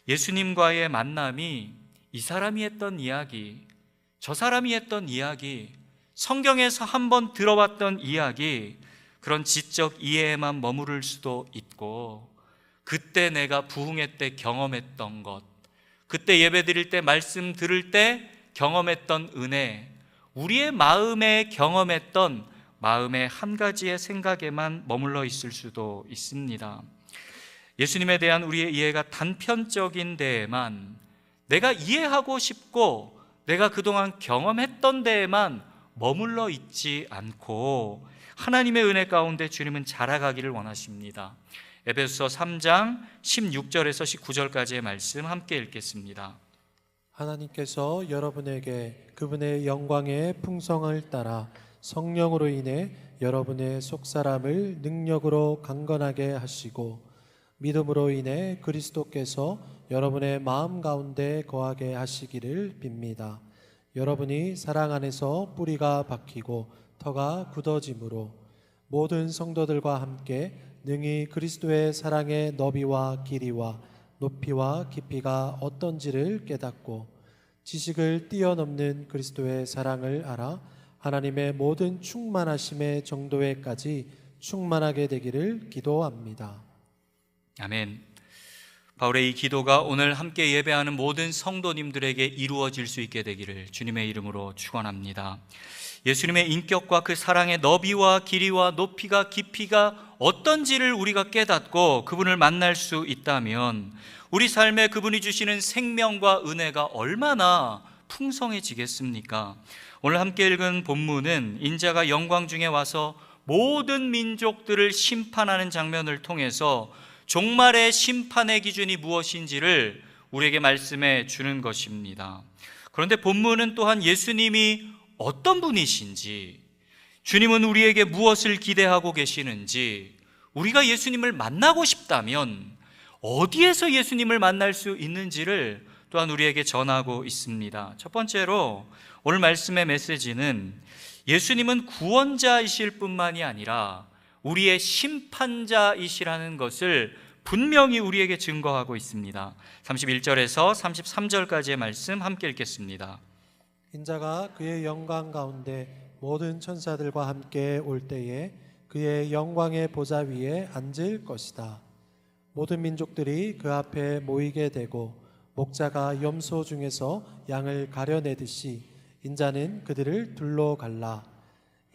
예수님과의 만남이 이 사람이 했던 이야기, 저 사람이 했던 이야기, 성경에서 한번 들어봤던 이야기, 그런 지적 이해에만 머무를 수도 있고, 그때 내가 부흥회 때 경험했던 것, 그때 예배 드릴 때 말씀 들을 때 경험했던 은혜, 우리의 마음에 경험했던 마음의 한 가지의 생각에만 머물러 있을 수도 있습니다. 예수님에 대한 우리의 이해가 단편적인 데에만, 내가 이해하고 싶고 내가 그동안 경험했던 데에만 머물러 있지 않고 하나님의 은혜 가운데 주님은 자라가기를 원하십니다. 에베소서 3장 16절에서 19절까지의 말씀 함께 읽겠습니다. 하나님께서 여러분에게 그분의 영광의 풍성을 따라 성령으로 인해 여러분의 속사람을 능력으로 강건하게 하시고 믿음으로 인해 그리스도께서 여러분의 마음 가운데 거하게 하시기를 빕니다. 여러분이 사랑 안에서 뿌리가 박히고 터가 굳어짐으로 모든 성도들과 함께 능히 그리스도의 사랑의 너비와 길이와 높이와 깊이가 어떤지를 깨닫고 지식을 뛰어넘는 그리스도의 사랑을 알아 하나님의 모든 충만하심의 정도에까지 충만하게 되기를 기도합니다. 아멘. 바울의 이 기도가 오늘 함께 예배하는 모든 성도님들에게 이루어질 수 있게 되기를 주님의 이름으로 축원합니다. 예수님의 인격과 그 사랑의 너비와 길이와 높이가 깊이가 어떤지를 우리가 깨닫고 그분을 만날 수 있다면 우리 삶에 그분이 주시는 생명과 은혜가 얼마나 풍성해지겠습니까? 오늘 함께 읽은 본문은 인자가 영광 중에 와서 모든 민족들을 심판하는 장면을 통해서 종말의 심판의 기준이 무엇인지를 우리에게 말씀해 주는 것입니다. 그런데 본문은 또한 예수님이 어떤 분이신지, 주님은 우리에게 무엇을 기대하고 계시는지, 우리가 예수님을 만나고 싶다면 어디에서 예수님을 만날 수 있는지를 또한 우리에게 전하고 있습니다. 첫 번째로 오늘 말씀의 메시지는 예수님은 구원자이실 뿐만이 아니라 우리의 심판자이시라는 것을 분명히 우리에게 증거하고 있습니다. 31절에서 33절까지의 말씀 함께 읽겠습니다. 인자가 그의 영광 가운데 모든 천사들과 함께 올 때에 그의 영광의 보좌 위에 앉을 것이다. 모든 민족들이 그 앞에 모이게 되고 목자가 염소 중에서 양을 가려내듯이 인자는 그들을 둘러 갈라.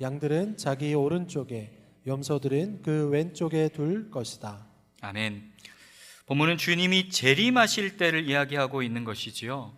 양들은 자기 오른쪽에 염소들은 그 왼쪽에 둘 것이다. 아멘. 본문은 주님이 재림하실 때를 이야기하고 있는 것이지요.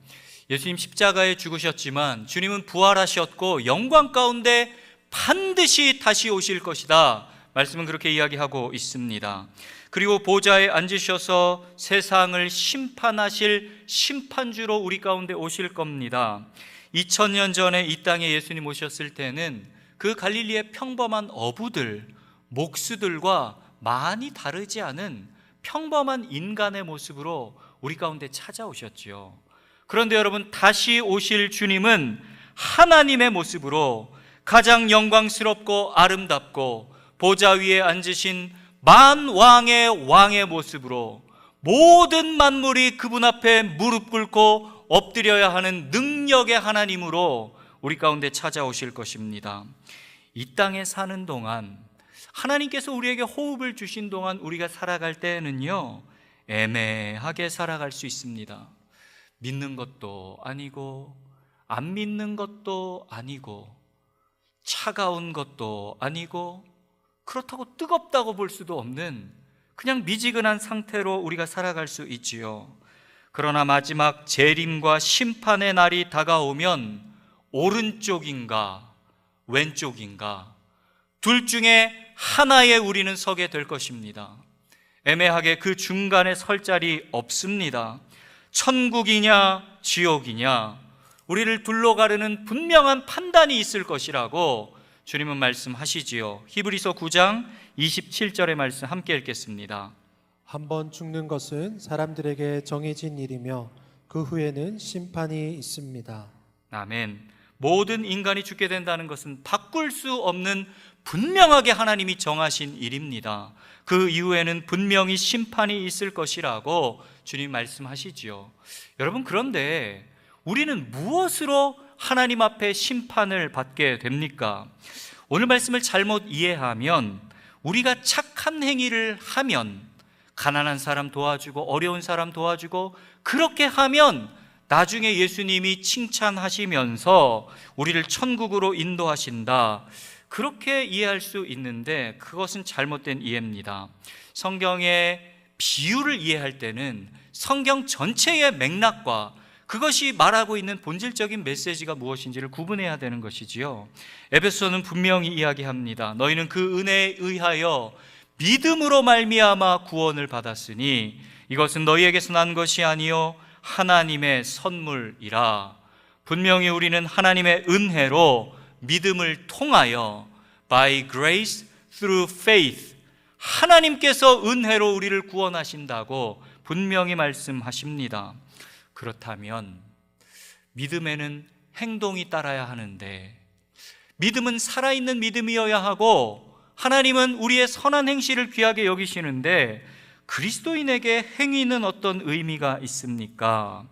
예수님 십자가에 죽으셨지만 주님은 부활하셨고 영광 가운데 반드시 다시 오실 것이다. 말씀은 그렇게 이야기하고 있습니다. 그리고 보좌에 앉으셔서 세상을 심판하실 심판주로 우리 가운데 오실 겁니다. 2000년 전에 이 땅에 예수님 오셨을 때는 그 갈릴리의 평범한 어부들, 목수들과 많이 다르지 않은 평범한 인간의 모습으로 우리 가운데 찾아오셨지요. 그런데 여러분, 다시 오실 주님은 하나님의 모습으로 가장 영광스럽고 아름답고 보좌 위에 앉으신 만왕의 왕의 모습으로 모든 만물이 그분 앞에 무릎 꿇고 엎드려야 하는 능력의 하나님으로 우리 가운데 찾아오실 것입니다. 이 땅에 사는 동안 하나님께서 우리에게 호흡을 주신 동안 우리가 살아갈 때는요, 애매하게 살아갈 수 있습니다. 믿는 것도 아니고 안 믿는 것도 아니고 차가운 것도 아니고 그렇다고 뜨겁다고 볼 수도 없는 그냥 미지근한 상태로 우리가 살아갈 수 있지요. 그러나 마지막 재림과 심판의 날이 다가오면 오른쪽인가 왼쪽인가 둘 중에 하나에 우리는 서게 될 것입니다. 애매하게 그 중간에 설 자리 없습니다. 천국이냐 지옥이냐 우리를 둘러가르는 분명한 판단이 있을 것이라고 주님은 말씀하시지요. 히브리서 9장 27절의 말씀 함께 읽겠습니다. 한번 죽는 것은 사람들에게 정해진 일이며 그 후에는 심판이 있습니다. 아멘. 모든 인간이 죽게 된다는 것은 바꿀 수 없는 분명하게 하나님이 정하신 일입니다. 그 이후에는 분명히 심판이 있을 것이라고 주님 말씀하시지요. 여러분, 그런데 우리는 무엇으로 하나님 앞에 심판을 받게 됩니까? 오늘 말씀을 잘못 이해하면, 우리가 착한 행위를 하면, 가난한 사람 도와주고 어려운 사람 도와주고 그렇게 하면 나중에 예수님이 칭찬하시면서 우리를 천국으로 인도하신다, 그렇게 이해할 수 있는데 그것은 잘못된 이해입니다. 성경의 비유를 이해할 때는 성경 전체의 맥락과 그것이 말하고 있는 본질적인 메시지가 무엇인지를 구분해야 되는 것이지요. 에베소서는 분명히 이야기합니다. 너희는 그 은혜에 의하여 믿음으로 말미암아 구원을 받았으니 이것은 너희에게서 난 것이 아니요 하나님의 선물이라. 분명히 우리는 하나님의 은혜로 믿음을 통하여 by grace through faith, 하나님께서 은혜로 우리를 구원하신다고 분명히 말씀하십니다. 그렇다면 믿음에는 행동이 따라야 하는데, 믿음은 살아있는 믿음이어야 하고, 하나님은 우리의 선한 행실을 귀하게 여기시는데 그리스도인에게 행위는 어떤 의미가 있습니까?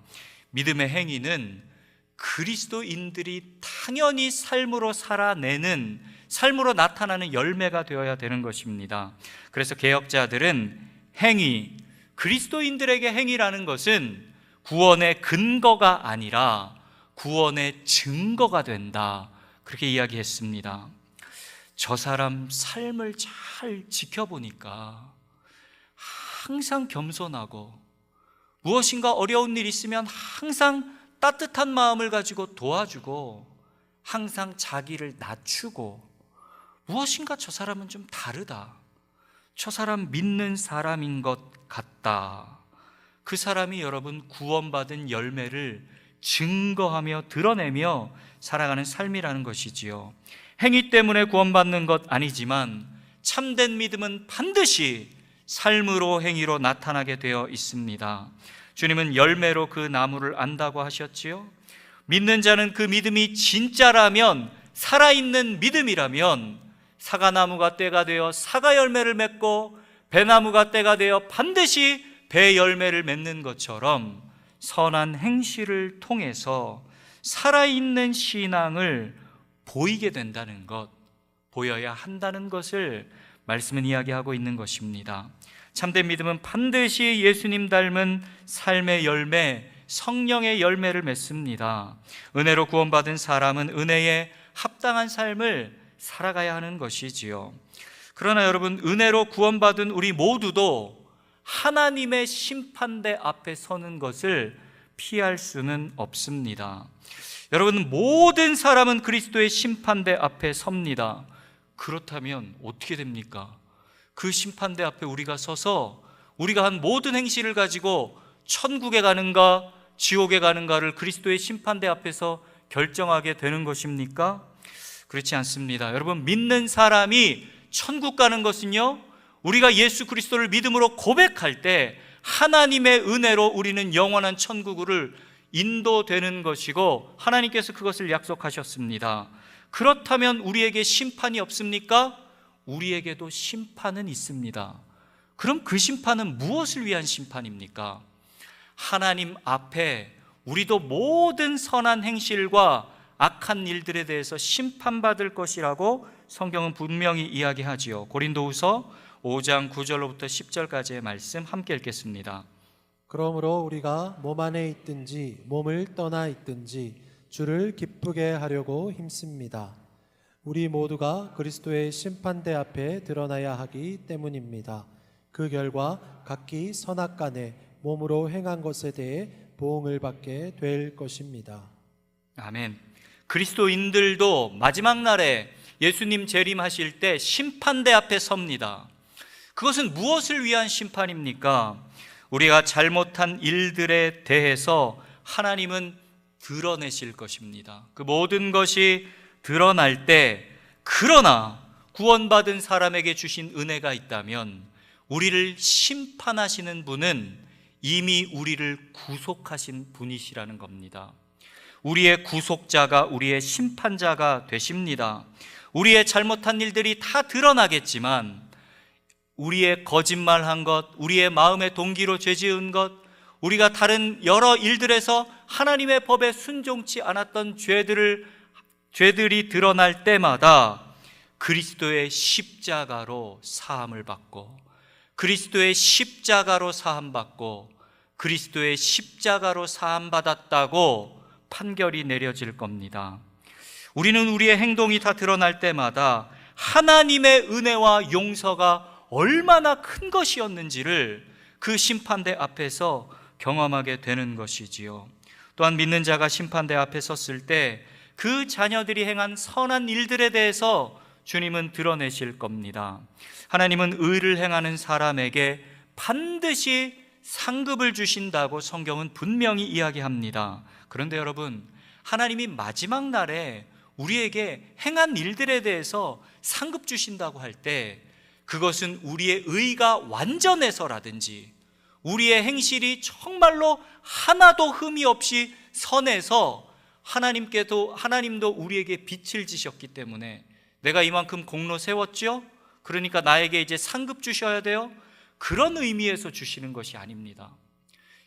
믿음의 행위는 그리스도인들이 당연히 삶으로 살아내는, 삶으로 나타나는 열매가 되어야 되는 것입니다. 그래서 개혁자들은 행위, 그리스도인들에게 행위라는 것은 구원의 근거가 아니라 구원의 증거가 된다, 그렇게 이야기했습니다. 저 사람 삶을 잘 지켜보니까 항상 겸손하고, 무엇인가 어려운 일 있으면 항상 따뜻한 마음을 가지고 도와주고, 항상 자기를 낮추고, 무엇인가 저 사람은 좀 다르다, 저 사람 믿는 사람인 것 같다. 그 사람이 여러분 구원받은 열매를 증거하며 드러내며 살아가는 삶이라는 것이지요. 행위 때문에 구원받는 것 아니지만 참된 믿음은 반드시 삶으로, 행위로 나타나게 되어 있습니다. 주님은 열매로 그 나무를 안다고 하셨지요. 믿는 자는 그 믿음이 진짜라면, 살아있는 믿음이라면 사과나무가 때가 되어 사과 열매를 맺고 배나무가 때가 되어 반드시 배 열매를 맺는 것처럼 선한 행실을 통해서 살아있는 신앙을 보이게 된다는 것, 보여야 한다는 것을 말씀은 이야기하고 있는 것입니다. 참된 믿음은 반드시 예수님 닮은 삶의 열매, 성령의 열매를 맺습니다. 은혜로 구원받은 사람은 은혜에 합당한 삶을 살아가야 하는 것이지요. 그러나 여러분, 은혜로 구원받은 우리 모두도 하나님의 심판대 앞에 서는 것을 피할 수는 없습니다. 여러분, 모든 사람은 그리스도의 심판대 앞에 섭니다. 그렇다면 어떻게 됩니까? 그 심판대 앞에 우리가 서서 우리가 한 모든 행실을 가지고 천국에 가는가 지옥에 가는가를 그리스도의 심판대 앞에서 결정하게 되는 것입니까? 그렇지 않습니다. 여러분, 믿는 사람이 천국 가는 것은요, 우리가 예수 그리스도를 믿음으로 고백할 때 하나님의 은혜로 우리는 영원한 천국을 인도되는 것이고, 하나님께서 그것을 약속하셨습니다. 그렇다면 우리에게 심판이 없습니까? 우리에게도 심판은 있습니다. 그럼 그 심판은 무엇을 위한 심판입니까? 하나님 앞에 우리도 모든 선한 행실과 악한 일들에 대해서 심판받을 것이라고 성경은 분명히 이야기하지요. 고린도후서 5장 9절로부터 10절까지의 말씀 함께 읽겠습니다. 그러므로 우리가 몸 안에 있든지 몸을 떠나 있든지 주를 기쁘게 하려고 힘씁니다. 우리 모두가 그리스도의 심판대 앞에 드러나야 하기 때문입니다. 그 결과 각기 선악간에 몸으로 행한 것에 대해 보응을 받게 될 것입니다. 아멘. 그리스도인들도 마지막 날에 예수님 재림하실 때 심판대 앞에 섭니다. 그것은 무엇을 위한 심판입니까? 우리가 잘못한 일들에 대해서 하나님은 드러내실 것입니다. 그 모든 것이 드러날 때, 그러나 구원받은 사람에게 주신 은혜가 있다면 우리를 심판하시는 분은 이미 우리를 구속하신 분이시라는 겁니다. 우리의 구속자가, 우리의 심판자가 되십니다. 우리의 잘못한 일들이 다 드러나겠지만 우리의 거짓말한 것, 우리의 마음의 동기로 죄지은 것, 우리가 다른 여러 일들에서 하나님의 법에 순종치 않았던 죄들이 드러날 때마다 그리스도의 십자가로 사함을 받고, 그리스도의 십자가로 사함받고, 그리스도의 십자가로 사함받았다고 판결이 내려질 겁니다. 우리는 우리의 행동이 다 드러날 때마다 하나님의 은혜와 용서가 얼마나 큰 것이었는지를 그 심판대 앞에서 경험하게 되는 것이지요. 또한 믿는 자가 심판대 앞에 섰을 때 그 자녀들이 행한 선한 일들에 대해서 주님은 드러내실 겁니다. 하나님은 의를 행하는 사람에게 반드시 상급을 주신다고 성경은 분명히 이야기합니다. 그런데 여러분, 하나님이 마지막 날에 우리에게 행한 일들에 대해서 상급 주신다고 할 때 그것은 우리의 의가 완전해서라든지 우리의 행실이 정말로 하나도 흠이 없이 선해서 하나님도 우리에게 빛을 지셨기 때문에 내가 이만큼 공로 세웠죠? 그러니까 나에게 이제 상급 주셔야 돼요? 그런 의미에서 주시는 것이 아닙니다.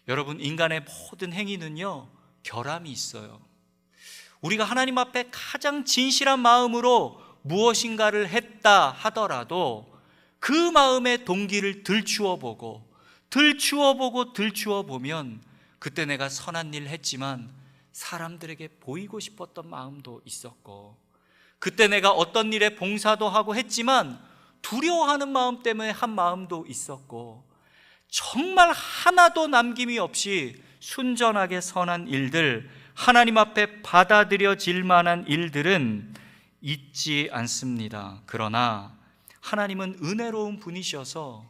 여러분, 인간의 모든 행위는요, 결함이 있어요. 우리가 하나님 앞에 가장 진실한 마음으로 무엇인가를 했다 하더라도 그 마음의 동기를 들추어 보면 그때 내가 선한 일 했지만 사람들에게 보이고 싶었던 마음도 있었고, 그때 내가 어떤 일에 봉사도 하고 했지만 두려워하는 마음 때문에 한 마음도 있었고, 정말 하나도 남김이 없이 순전하게 선한 일들, 하나님 앞에 받아들여질 만한 일들은 있지 않습니다. 그러나 하나님은 은혜로운 분이셔서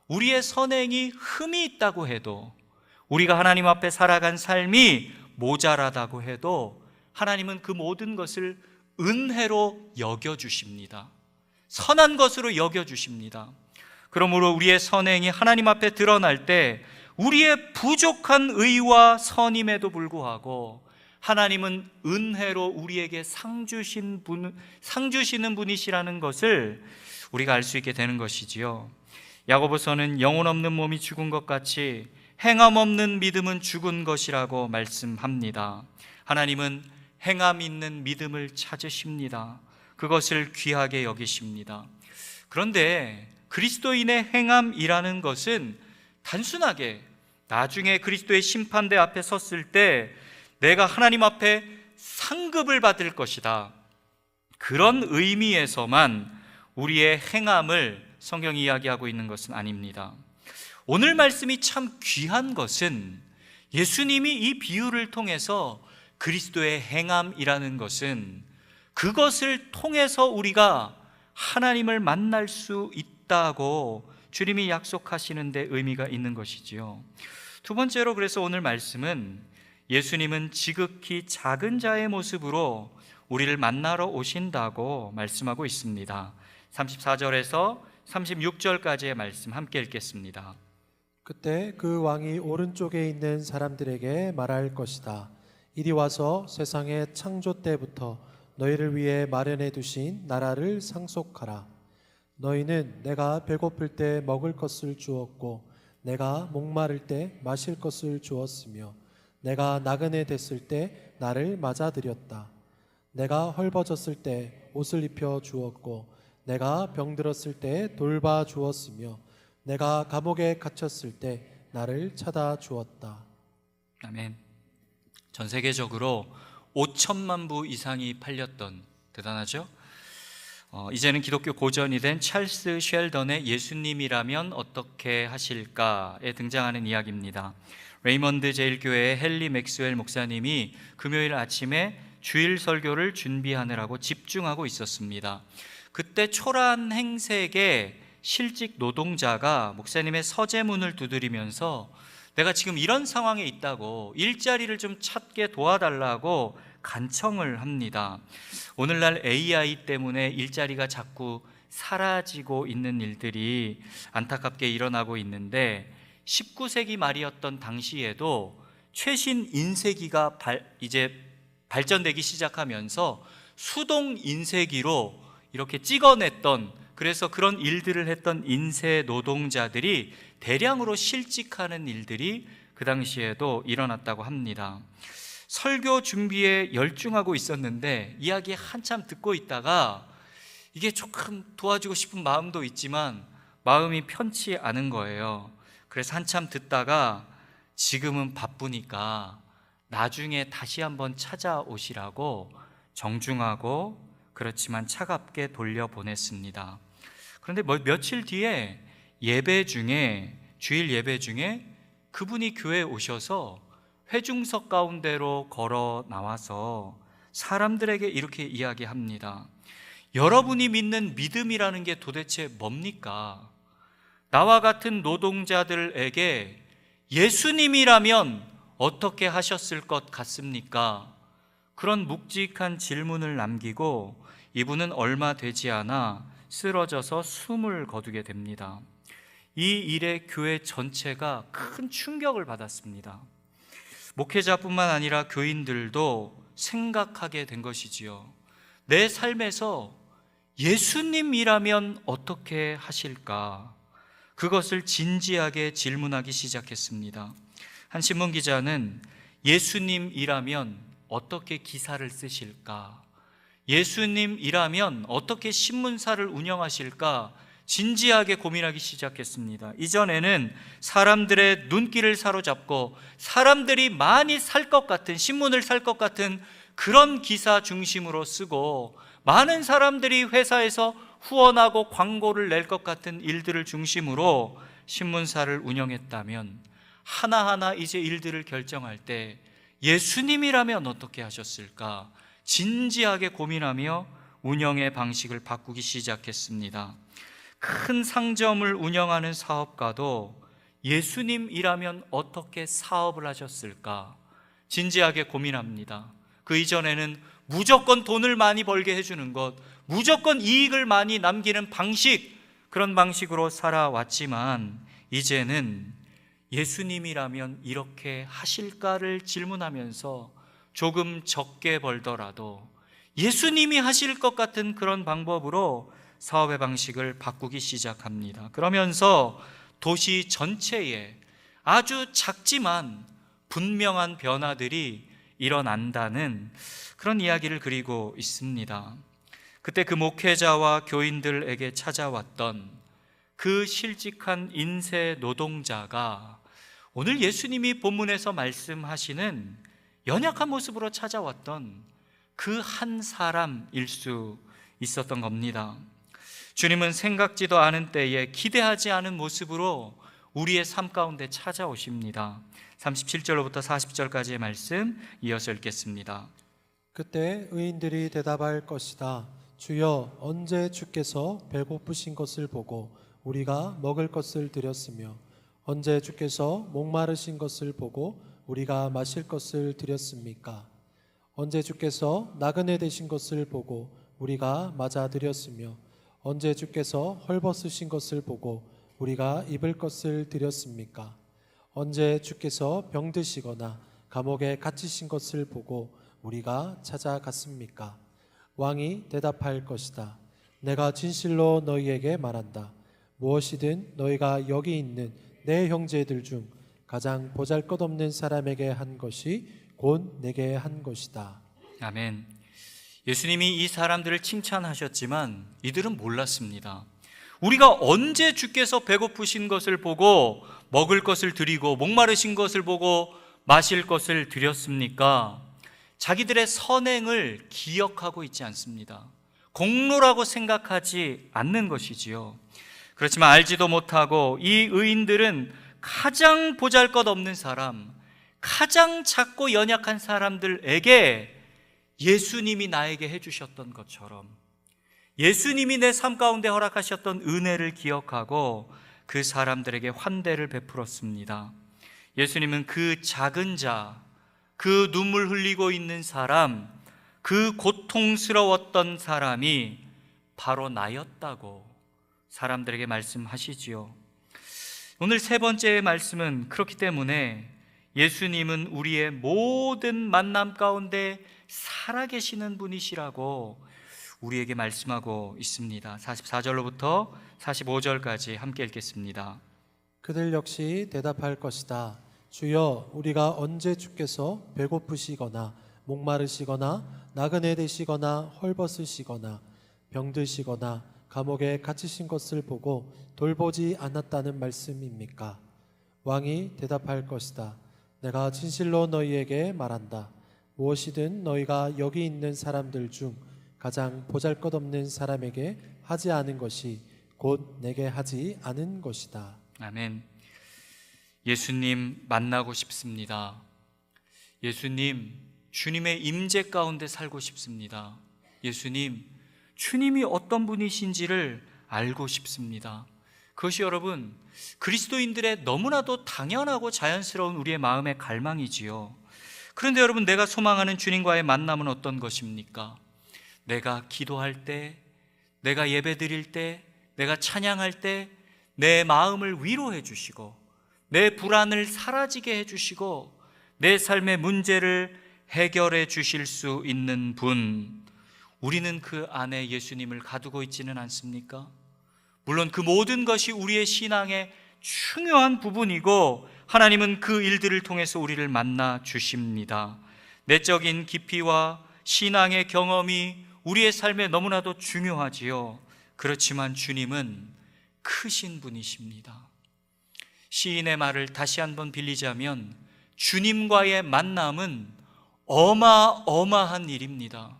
우리의 선행이 흠이 있다고 해도, 우리가 하나님 앞에 살아간 삶이 모자라다고 해도 하나님은 그 모든 것을 은혜로 여겨주십니다. 선한 것으로 여겨주십니다. 그러므로 우리의 선행이 하나님 앞에 드러날 때 우리의 부족한 의와 선임에도 불구하고 하나님은 은혜로 우리에게 상 주시는 분이시라는 것을 우리가 알 수 있게 되는 것이지요. 야고보서는 영혼 없는 몸이 죽은 것 같이 행함 없는 믿음은 죽은 것이라고 말씀합니다. 하나님은 행함 있는 믿음을 찾으십니다. 그것을 귀하게 여기십니다. 그런데 그리스도인의 행함이라는 것은 단순하게 나중에 그리스도의 심판대 앞에 섰을 때 내가 하나님 앞에 상급을 받을 것이다, 그런 의미에서만 우리의 행함을 성경이 이야기하고 있는 것은 아닙니다. 오늘 말씀이 참 귀한 것은 예수님이 이 비유를 통해서 그리스도의 행함이라는 것은 그것을 통해서 우리가 하나님을 만날 수 있다고 주님이 약속하시는 데 의미가 있는 것이지요. 두 번째로, 그래서 오늘 말씀은 예수님은 지극히 작은 자의 모습으로 우리를 만나러 오신다고 말씀하고 있습니다. 34절에서 36절까지의 말씀 함께 읽겠습니다. 그때 그 왕이 오른쪽에 있는 사람들에게 말할 것이다. 이리 와서 세상의 창조 때부터 너희를 위해 마련해 두신 나라를 상속하라. 너희는 내가 배고플 때 먹을 것을 주었고 내가 목마를 때 마실 것을 주었으며 내가 나그네 됐을 때 나를 맞아들였다. 내가 헐벗었을 때 옷을 입혀 주었고 내가 병들었을 때 돌봐 주었으며 내가 감옥에 갇혔을 때 나를 찾아 주었다. 아멘. 전 세계적으로 5천만 부 이상이 팔렸던, 대단하죠? 이제는 기독교 고전이 된 찰스 쉘던의 예수님이라면 어떻게 하실까에 등장하는 이야기입니다. 레이먼드 제일교회의 헨리 맥스웰 목사님이 금요일 아침에 주일 설교를 준비하느라고 집중하고 있었습니다. 그때 초라한 행색의 실직 노동자가 목사님의 서재문을 두드리면서 내가 지금 이런 상황에 있다고 일자리를 좀 찾게 도와달라고 간청을 합니다. 오늘날 AI 때문에 일자리가 자꾸 사라지고 있는 일들이 안타깝게 일어나고 있는데 19세기 말이었던 당시에도 최신 인쇄기가 이제 발전되기 시작하면서 수동 인쇄기로 이렇게 찍어냈던, 그래서 그런 일들을 했던 인쇄 노동자들이 대량으로 실직하는 일들이 그 당시에도 일어났다고 합니다. 설교 준비에 열중하고 있었는데 이야기 한참 듣고 있다가 이게 조금 도와주고 싶은 마음도 있지만 마음이 편치 않은 거예요. 그래서 한참 듣다가 지금은 바쁘니까 나중에 다시 한번 찾아오시라고 정중하고 그렇지만 차갑게 돌려보냈습니다. 그런데 며칠 뒤에 주일 예배 중에 그분이 교회에 오셔서 회중석 가운데로 걸어 나와서 사람들에게 이렇게 이야기합니다. 여러분이 믿는 믿음이라는 게 도대체 뭡니까? 나와 같은 노동자들에게 예수님이라면 어떻게 하셨을 것 같습니까? 그런 묵직한 질문을 남기고 이분은 얼마 되지 않아 쓰러져서 숨을 거두게 됩니다. 이 일에 교회 전체가 큰 충격을 받았습니다. 목회자뿐만 아니라 교인들도 생각하게 된 것이지요. 내 삶에서 예수님이라면 어떻게 하실까? 그것을 진지하게 질문하기 시작했습니다. 한 신문 기자는 예수님이라면 어떻게 기사를 쓰실까? 예수님이라면 어떻게 신문사를 운영하실까? 진지하게 고민하기 시작했습니다. 이전에는 사람들의 눈길을 사로잡고 사람들이 많이 살 것 같은, 신문을 살 것 같은 그런 기사 중심으로 쓰고 많은 사람들이 회사에서 후원하고 광고를 낼 것 같은 일들을 중심으로 신문사를 운영했다면 하나하나 이제 일들을 결정할 때 예수님이라면 어떻게 하셨을까? 진지하게 고민하며 운영의 방식을 바꾸기 시작했습니다. 큰 상점을 운영하는 사업가도 예수님이라면 어떻게 사업을 하셨을까? 진지하게 고민합니다. 그 이전에는 무조건 돈을 많이 벌게 해주는 것, 무조건 이익을 많이 남기는 방식, 그런 방식으로 살아왔지만 이제는 예수님이라면 이렇게 하실까를 질문하면서 조금 적게 벌더라도 예수님이 하실 것 같은 그런 방법으로 사업의 방식을 바꾸기 시작합니다. 그러면서 도시 전체에 아주 작지만 분명한 변화들이 일어난다는 그런 이야기를 그리고 있습니다. 그때 그 목회자와 교인들에게 찾아왔던 그 실직한 인쇄 노동자가 오늘 예수님이 본문에서 말씀하시는 연약한 모습으로 찾아왔던 그 한 사람일 수 있었던 겁니다. 주님은 생각지도 않은 때에 기대하지 않은 모습으로 우리의 삶 가운데 찾아오십니다. 37절로부터 40절까지의 말씀 이어서 읽겠습니다. 그때 의인들이 대답할 것이다. 주여, 언제 주께서 배고프신 것을 보고 우리가 먹을 것을 드렸으며 언제 주께서 목마르신 것을 보고 우리가 마실 것을 드렸습니까? 언제 주께서 나그네 되신 것을 보고 우리가 맞아 드렸으며 언제 주께서 헐벗으신 것을 보고 우리가 입을 것을 드렸습니까? 언제 주께서 병드시거나 감옥에 갇히신 것을 보고 우리가 찾아갔습니까? 왕이 대답할 것이다. 내가 진실로 너희에게 말한다. 무엇이든 너희가 여기 있는 내 형제들 중 가장 보잘것없는 사람에게 한 것이 곧 내게 한 것이다. 아멘. 예수님이 이 사람들을 칭찬하셨지만 이들은 몰랐습니다. 우리가 언제 주께서 배고프신 것을 보고 먹을 것을 드리고 목마르신 것을 보고 마실 것을 드렸습니까? 자기들의 선행을 기억하고 있지 않습니다. 공로라고 생각하지 않는 것이지요. 그렇지만 알지도 못하고 이 의인들은 가장 보잘것없는 사람, 가장 작고 연약한 사람들에게 예수님이 나에게 해주셨던 것처럼 예수님이 내 삶 가운데 허락하셨던 은혜를 기억하고 그 사람들에게 환대를 베풀었습니다. 예수님은 그 작은 자, 그 눈물 흘리고 있는 사람, 그 고통스러웠던 사람이 바로 나였다고 사람들에게 말씀하시지요. 오늘 세 번째 말씀은 그렇기 때문에 예수님은 우리의 모든 만남 가운데 살아계시는 분이시라고 우리에게 말씀하고 있습니다. 44절로부터 45절까지 함께 읽겠습니다. 그들 역시 대답할 것이다. 주여, 우리가 언제 주께서 배고프시거나 목마르시거나 나그네 되시거나 헐벗으시거나 병드시거나 감옥에 갇히신 것을 보고 돌보지 않았다는 말씀입니까? 왕이 대답할 것이다. 내가 진실로 너희에게 말한다. 무엇이든 너희가 여기 있는 사람들 중 가장 보잘것없는 사람에게 하지 않은 것이 곧 내게 하지 않은 것이다. 아멘. 예수님 만나고 싶습니다. 예수님, 주님의 임재 가운데 살고 싶습니다. 예수님, 주님이 어떤 분이신지를 알고 싶습니다. 그것이 여러분, 그리스도인들의 너무나도 당연하고 자연스러운 우리의 마음의 갈망이지요. 그런데 여러분, 내가 소망하는 주님과의 만남은 어떤 것입니까? 내가 기도할 때, 내가 예배드릴 때, 내가 찬양할 때 내 마음을 위로해 주시고 내 불안을 사라지게 해 주시고 내 삶의 문제를 해결해 주실 수 있는 분, 우리는 그 안에 예수님을 가두고 있지는 않습니까? 물론 그 모든 것이 우리의 신앙의 중요한 부분이고 하나님은 그 일들을 통해서 우리를 만나 주십니다. 내적인 깊이와 신앙의 경험이 우리의 삶에 너무나도 중요하지요. 그렇지만 주님은 크신 분이십니다. 시인의 말을 다시 한번 빌리자면 주님과의 만남은 어마어마한 일입니다.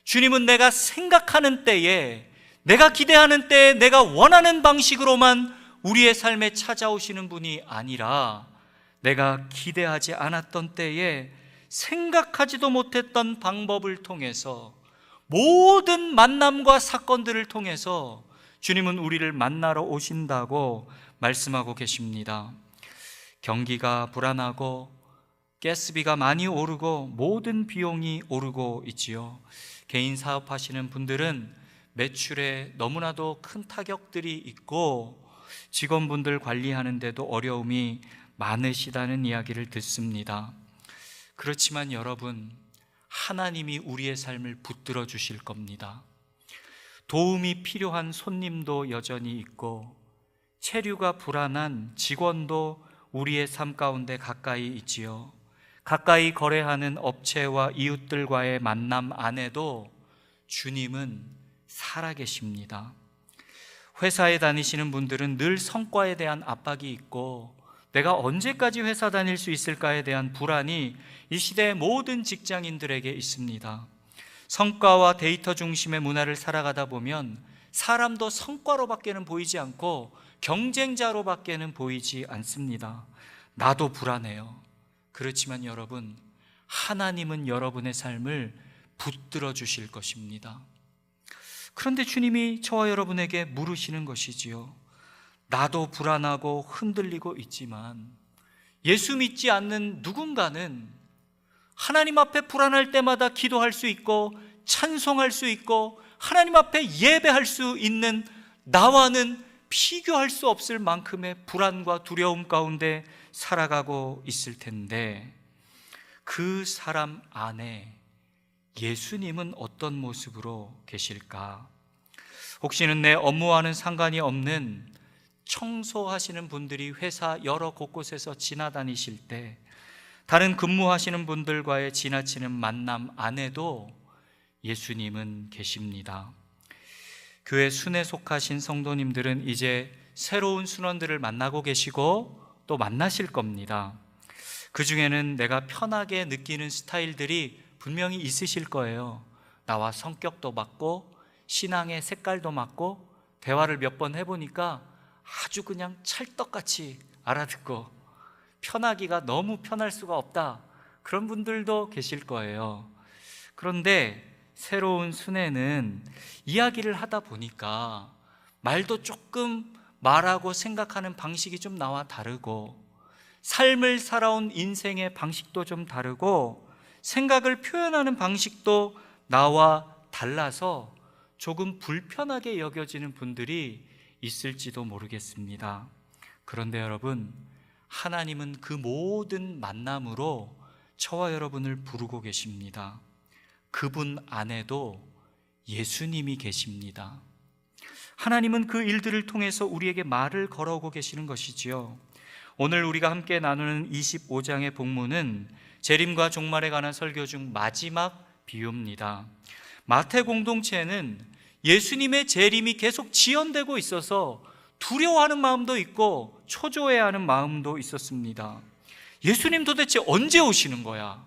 주님은 내가 생각하는 때에, 내가 기대하는 때에, 내가 원하는 방식으로만 우리의 삶에 찾아오시는 분이 아니라 내가 기대하지 않았던 때에 생각하지도 못했던 방법을 통해서 모든 만남과 사건들을 통해서 주님은 우리를 만나러 오신다고 말씀하고 계십니다. 경기가 불안하고 가스비가 많이 오르고 모든 비용이 오르고 있지요. 개인 사업하시는 분들은 매출에 너무나도 큰 타격들이 있고 직원분들 관리하는데도 어려움이 많으시다는 이야기를 듣습니다. 그렇지만 여러분, 하나님이 우리의 삶을 붙들어 주실 겁니다. 도움이 필요한 손님도 여전히 있고 체류가 불안한 직원도 우리의 삶 가운데 가까이 있지요. 가까이 거래하는 업체와 이웃들과의 만남 안에도 주님은 살아계십니다. 회사에 다니시는 분들은 늘 성과에 대한 압박이 있고 내가 언제까지 회사 다닐 수 있을까에 대한 불안이 이 시대의 모든 직장인들에게 있습니다. 성과와 데이터 중심의 문화를 살아가다 보면 사람도 성과로밖에는 보이지 않고 경쟁자로밖에는 보이지 않습니다. 나도 불안해요. 그렇지만 여러분, 하나님은 여러분의 삶을 붙들어 주실 것입니다. 그런데 주님이 저와 여러분에게 물으시는 것이지요. 나도 불안하고 흔들리고 있지만 예수 믿지 않는 누군가는 하나님 앞에 불안할 때마다 기도할 수 있고 찬송할 수 있고 하나님 앞에 예배할 수 있는 나와는 비교할 수 없을 만큼의 불안과 두려움 가운데 살아가고 있을 텐데 그 사람 안에 예수님은 어떤 모습으로 계실까? 혹시는 내 업무와는 상관이 없는 청소하시는 분들이 회사 여러 곳곳에서 지나다니실 때 다른 근무하시는 분들과의 지나치는 만남 안에도 예수님은 계십니다. 교회 순에 속하신 성도님들은 이제 새로운 순원들을 만나고 계시고 또 만나실 겁니다. 그 중에는 내가 편하게 느끼는 스타일들이 분명히 있으실 거예요. 나와 성격도 맞고 신앙의 색깔도 맞고 대화를 몇 번 해보니까 아주 그냥 찰떡같이 알아듣고 편하기가 너무 편할 수가 없다, 그런 분들도 계실 거예요. 그런데 새로운 순회는 이야기를 하다 보니까 말도 조금 말하고 생각하는 방식이 좀 나와 다르고 삶을 살아온 인생의 방식도 좀 다르고 생각을 표현하는 방식도 나와 달라서 조금 불편하게 여겨지는 분들이 있을지도 모르겠습니다. 그런데 여러분, 하나님은 그 모든 만남으로 저와 여러분을 부르고 계십니다. 그분 안에도 예수님이 계십니다. 하나님은 그 일들을 통해서 우리에게 말을 걸어오고 계시는 것이지요. 오늘 우리가 함께 나누는 25장의 본문은 재림과 종말에 관한 설교 중 마지막 비유입니다. 마태 공동체는 예수님의 재림이 계속 지연되고 있어서 두려워하는 마음도 있고 초조해하는 마음도 있었습니다. 예수님 도대체 언제 오시는 거야?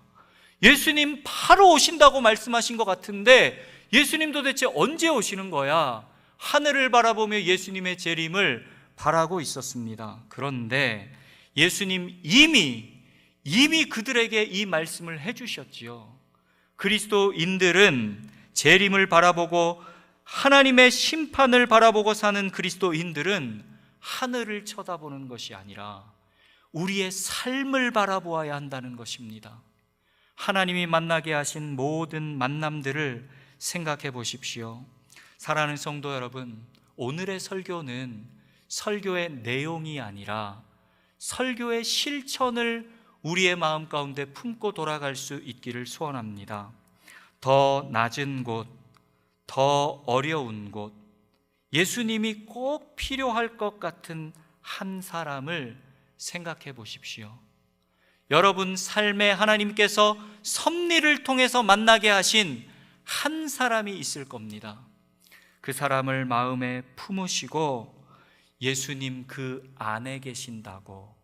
예수님 바로 오신다고 말씀하신 것 같은데 예수님 도대체 언제 오시는 거야? 하늘을 바라보며 예수님의 재림을 바라고 있었습니다. 그런데 예수님 이미 그들에게 이 말씀을 해주셨지요. 그리스도인들은 재림을 바라보고 하나님의 심판을 바라보고 사는 그리스도인들은 하늘을 쳐다보는 것이 아니라 우리의 삶을 바라보아야 한다는 것입니다. 하나님이 만나게 하신 모든 만남들을 생각해 보십시오. 사랑하는 성도 여러분, 오늘의 설교는 설교의 내용이 아니라 설교의 실천을 우리의 마음 가운데 품고 돌아갈 수 있기를 소원합니다. 더 낮은 곳, 더 어려운 곳, 예수님이 꼭 필요할 것 같은 한 사람을 생각해 보십시오. 여러분 삶에 하나님께서 섭리를 통해서 만나게 하신 한 사람이 있을 겁니다. 그 사람을 마음에 품으시고 예수님 그 안에 계신다고,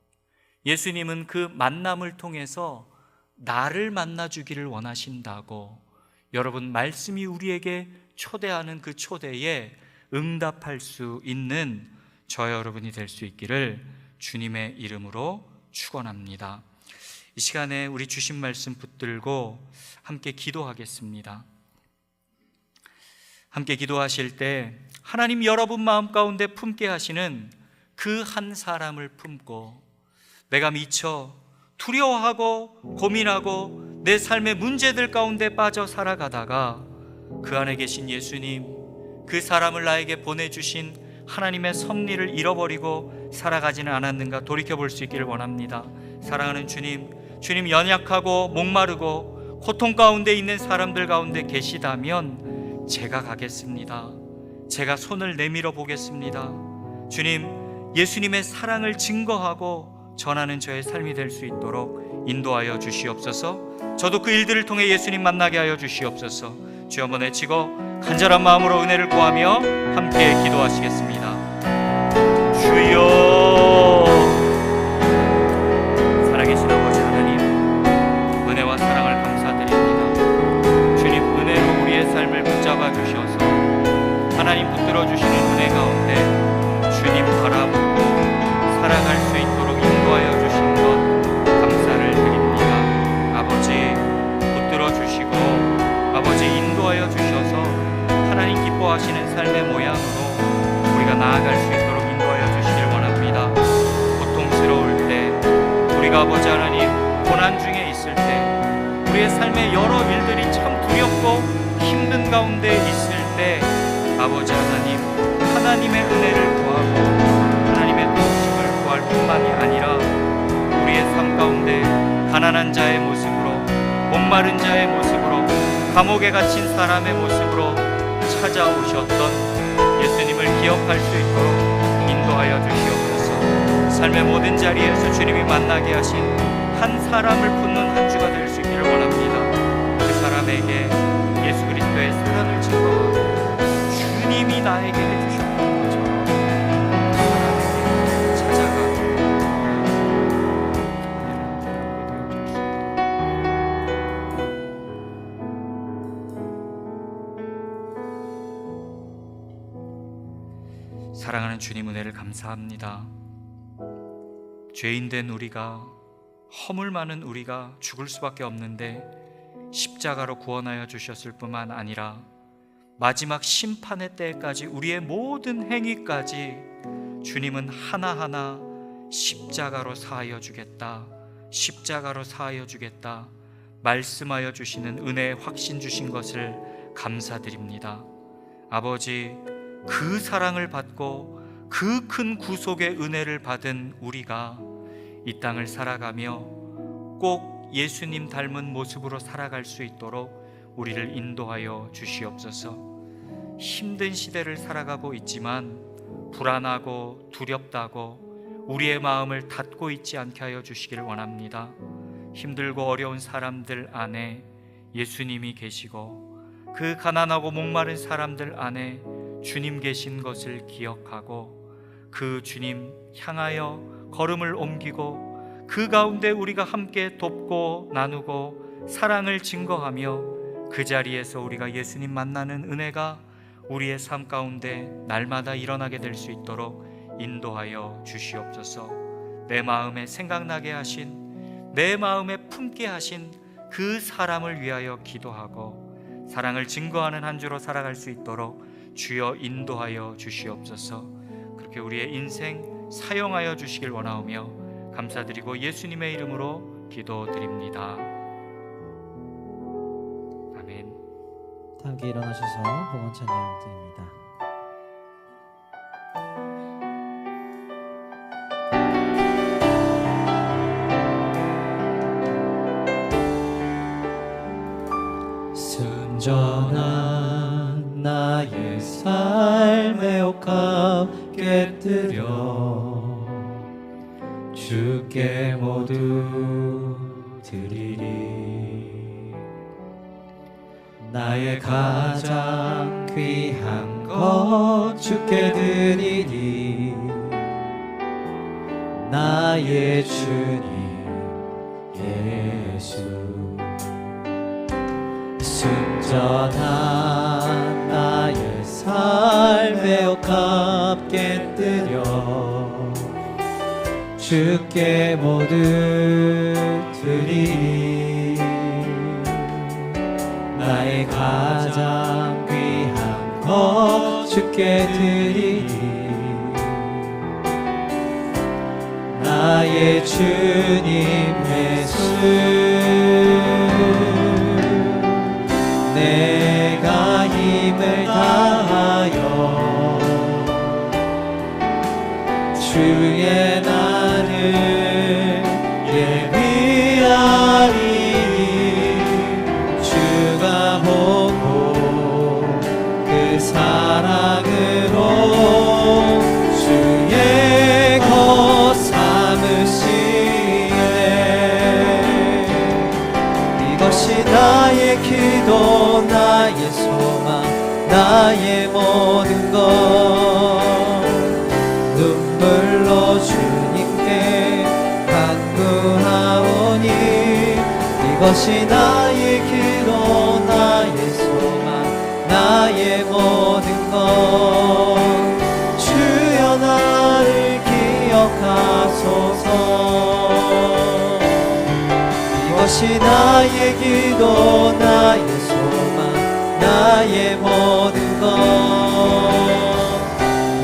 예수님은 그 만남을 통해서 나를 만나주기를 원하신다고, 여러분 말씀이 우리에게 초대하는 그 초대에 응답할 수 있는 저 여러분이 될 수 있기를 주님의 이름으로 축원합니다. 이 시간에 우리 주신 말씀 붙들고 함께 기도하겠습니다. 함께 기도하실 때 하나님 여러분 마음 가운데 품게 하시는 그 한 사람을 품고 내가 미쳐 두려워하고 고민하고 내 삶의 문제들 가운데 빠져 살아가다가 그 안에 계신 예수님, 그 사람을 나에게 보내주신 하나님의 섭리를 잃어버리고 살아가지는 않았는가 돌이켜볼 수 있기를 원합니다. 사랑하는 주님, 주님 연약하고 목마르고 고통 가운데 있는 사람들 가운데 계시다면 제가 가겠습니다. 제가 손을 내밀어 보겠습니다. 주님, 예수님의 사랑을 증거하고 전하는 저의 삶이 될 수 있도록 인도하여 주시옵소서. 저도 그 일들을 통해 예수님 만나게 하여 주시옵소서. 주여 한번 외치고 간절한 마음으로 은혜를 구하며 함께 기도하시겠습니다. 주여, 살아계신 아버지 하나님, 은혜와 사랑을 감사드립니다. 주님 은혜로 우리의 삶을 붙잡아 주셔서 하나님 붙들어 주시는 은혜 가운데 주님 바라보고 살아갈 수 있도록 인도하여 주신 것 감사를 드립니다. 아버지 붙들어 주시고 아버지 인도하여 주셔서 하나님 기뻐하시는 삶의 모양으로 우리가 나아갈 수 있도록 인도하여 주시길 원합니다. 고통스러울 때, 우리가 아버지 하나님 고난 중에 있을 때, 우리의 삶의 여러 일들이 참 두렵고 힘든 가운데 있을 때 아버지 하나님, 하나님의 은혜를 구하고 하나님의 도우심을 구할 뿐만이 아니라 우리의 삶 가운데 가난한 자의 모습으로, 목마른 자의 모습으로, 감옥에 갇힌 사람의 모습으로 찾아오셨던 예수님을 기억할 수 있도록 인도하여 주시옵소서. 삶의 모든 자리에서 주님이 만나게 하신 한 사람을 붙는 한 주가 될 수 있기를 원합니다. 그 사람에게 예수 그리스도의 사랑을 증거하고 주님이 나에게 해주셨던 것처럼 그 사람에게 찾아가고 사랑하는 주님 은혜를 감사합니다. 죄인된 우리가, 허물 많은 우리가 죽을 수밖에 없는데 십자가로 구원하여 주셨을 뿐만 아니라 마지막 심판의 때까지 우리의 모든 행위까지 주님은 하나하나 십자가로 사하여 주겠다, 십자가로 사하여 주겠다 말씀하여 주시는 은혜의 확신 주신 것을 감사드립니다. 아버지, 그 사랑을 받고 그 큰 구속의 은혜를 받은 우리가 이 땅을 살아가며 꼭 예수님 닮은 모습으로 살아갈 수 있도록 우리를 인도하여 주시옵소서. 힘든 시대를 살아가고 있지만 불안하고 두렵다고 우리의 마음을 닫고 있지 않게 하여 주시길 원합니다. 힘들고 어려운 사람들 안에 예수님이 계시고 그 가난하고 목마른 사람들 안에 주님 계신 것을 기억하고 그 주님 향하여 걸음을 옮기고 그 가운데 우리가 함께 돕고 나누고 사랑을 증거하며 그 자리에서 우리가 예수님 만나는 은혜가 우리의 삶 가운데 날마다 일어나게 될 수 있도록 인도하여 주시옵소서. 내 마음에 생각나게 하신, 내 마음에 품게 하신 그 사람을 위하여 기도하고 사랑을 증거하는 한 주로 살아갈 수 있도록 주여 인도하여 주시옵소서. 그렇게 우리의 인생 사용하여 주시길 원하오며 감사드리고 예수님의 이름으로 기도드립니다. 아멘. 함께 일어나셔서 복원 찬양 드립니다. 순전한 나의 삶의 옷값 깨뜨려 주께 모두 드리리. 나의 가장 귀한 것 주께 드리리. 나의 주님 예수. 순전한 나의 삶의 옷값 깨뜨려 주께 모두 드리리. 나의 가장 귀한 것 주께 드리리. 나의 주님 예수. 내가 힘을 다하여 주의 날을 예비하리. 주가 보고 그 사랑으로 주의 것 삼으시네. 이것이 나의 기도, 나의 소망, 나의 모든 것. 눈물로 주님께 간구하오니 이것이 나의 기도, 나의 소망, 나의 모든 것. 주여 나를 기억하소서. 이것이 나의 기도, 나의 소망, 나의 모든 것.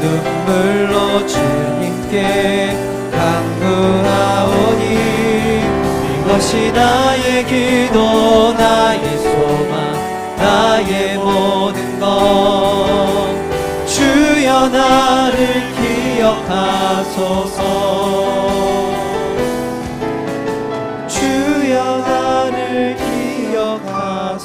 눈물로 주님께 간구하오니 이것이 나의 기도, 나의 소망, 나의 모든 것. 주여 나를 기억하소서. 주여 나를 기억하소서.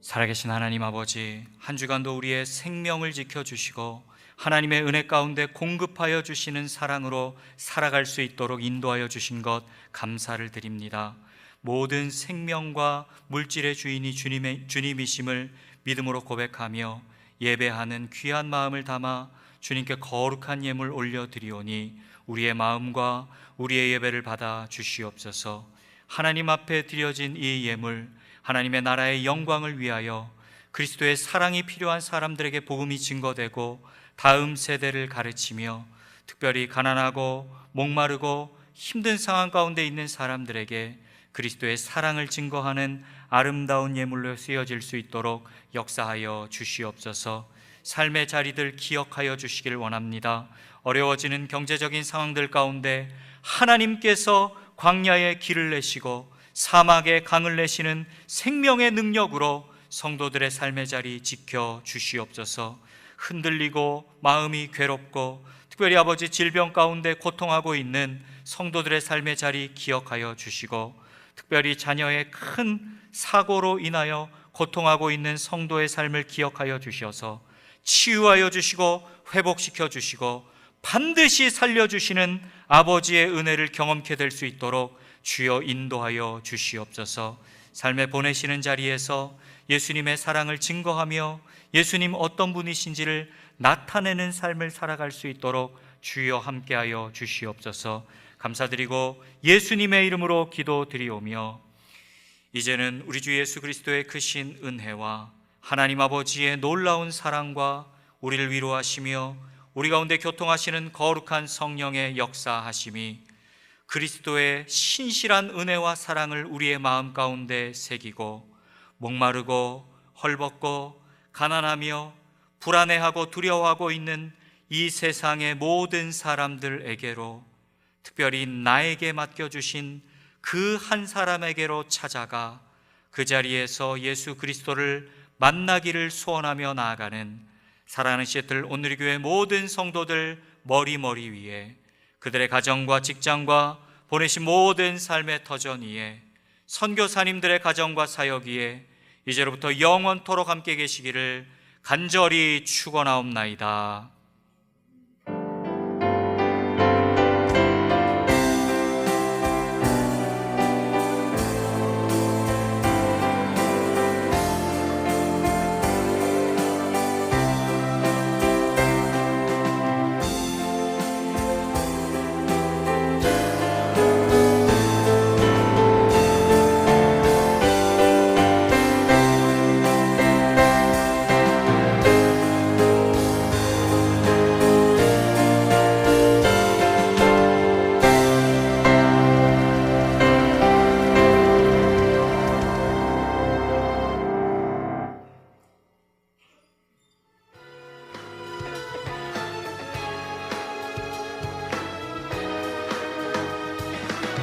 살아계신 하나님 아버지, 한 주간도 우리의 생명을 지켜주시고 하나님의 은혜 가운데 공급하여 주시는 사랑으로 살아갈 수 있도록 인도하여 주신 것 감사를 드립니다. 모든 생명과 물질의 주인이 주님이심을 믿음으로 고백하며 예배하는 귀한 마음을 담아 주님께 거룩한 예물 올려드리오니 우리의 마음과 우리의 예배를 받아 주시옵소서. 하나님 앞에 드려진 이 예물, 하나님의 나라의 영광을 위하여 그리스도의 사랑이 필요한 사람들에게 복음이 증거되고 다음 세대를 가르치며 특별히 가난하고 목마르고 힘든 상황 가운데 있는 사람들에게 그리스도의 사랑을 증거하는 아름다운 예물로 쓰여질 수 있도록 역사하여 주시옵소서. 삶의 자리들 기억하여 주시길 원합니다. 어려워지는 경제적인 상황들 가운데 하나님께서 광야에 길을 내시고 사막에 강을 내시는 생명의 능력으로 성도들의 삶의 자리 지켜 주시옵소서. 흔들리고 마음이 괴롭고 특별히 아버지 질병 가운데 고통하고 있는 성도들의 삶의 자리 기억하여 주시고, 특별히 자녀의 큰 사고로 인하여 고통하고 있는 성도의 삶을 기억하여 주셔서 치유하여 주시고 회복시켜 주시고 반드시 살려주시는 아버지의 은혜를 경험케 될 수 있도록 주여 인도하여 주시옵소서. 삶에 보내시는 자리에서 예수님의 사랑을 증거하며 예수님 어떤 분이신지를 나타내는 삶을 살아갈 수 있도록 주여 함께하여 주시옵소서. 감사드리고 예수님의 이름으로 기도드리오며, 이제는 우리 주 예수 그리스도의 크신 은혜와 하나님 아버지의 놀라운 사랑과 우리를 위로하시며 우리 가운데 교통하시는 거룩한 성령의 역사하심이 그리스도의 신실한 은혜와 사랑을 우리의 마음 가운데 새기고, 목마르고 헐벗고 가난하며 불안해하고 두려워하고 있는 이 세상의 모든 사람들에게로, 특별히 나에게 맡겨주신 그 한 사람에게로 찾아가 그 자리에서 예수 그리스도를 만나기를 소원하며 나아가는 사랑하는 시애틀 온누리 교회 모든 성도들 머리 위에, 그들의 가정과 직장과 보내신 모든 삶의 터전 위에, 선교사님들의 가정과 사역 위에 이제로부터 영원토록 함께 계시기를 간절히 축원하옵나이다.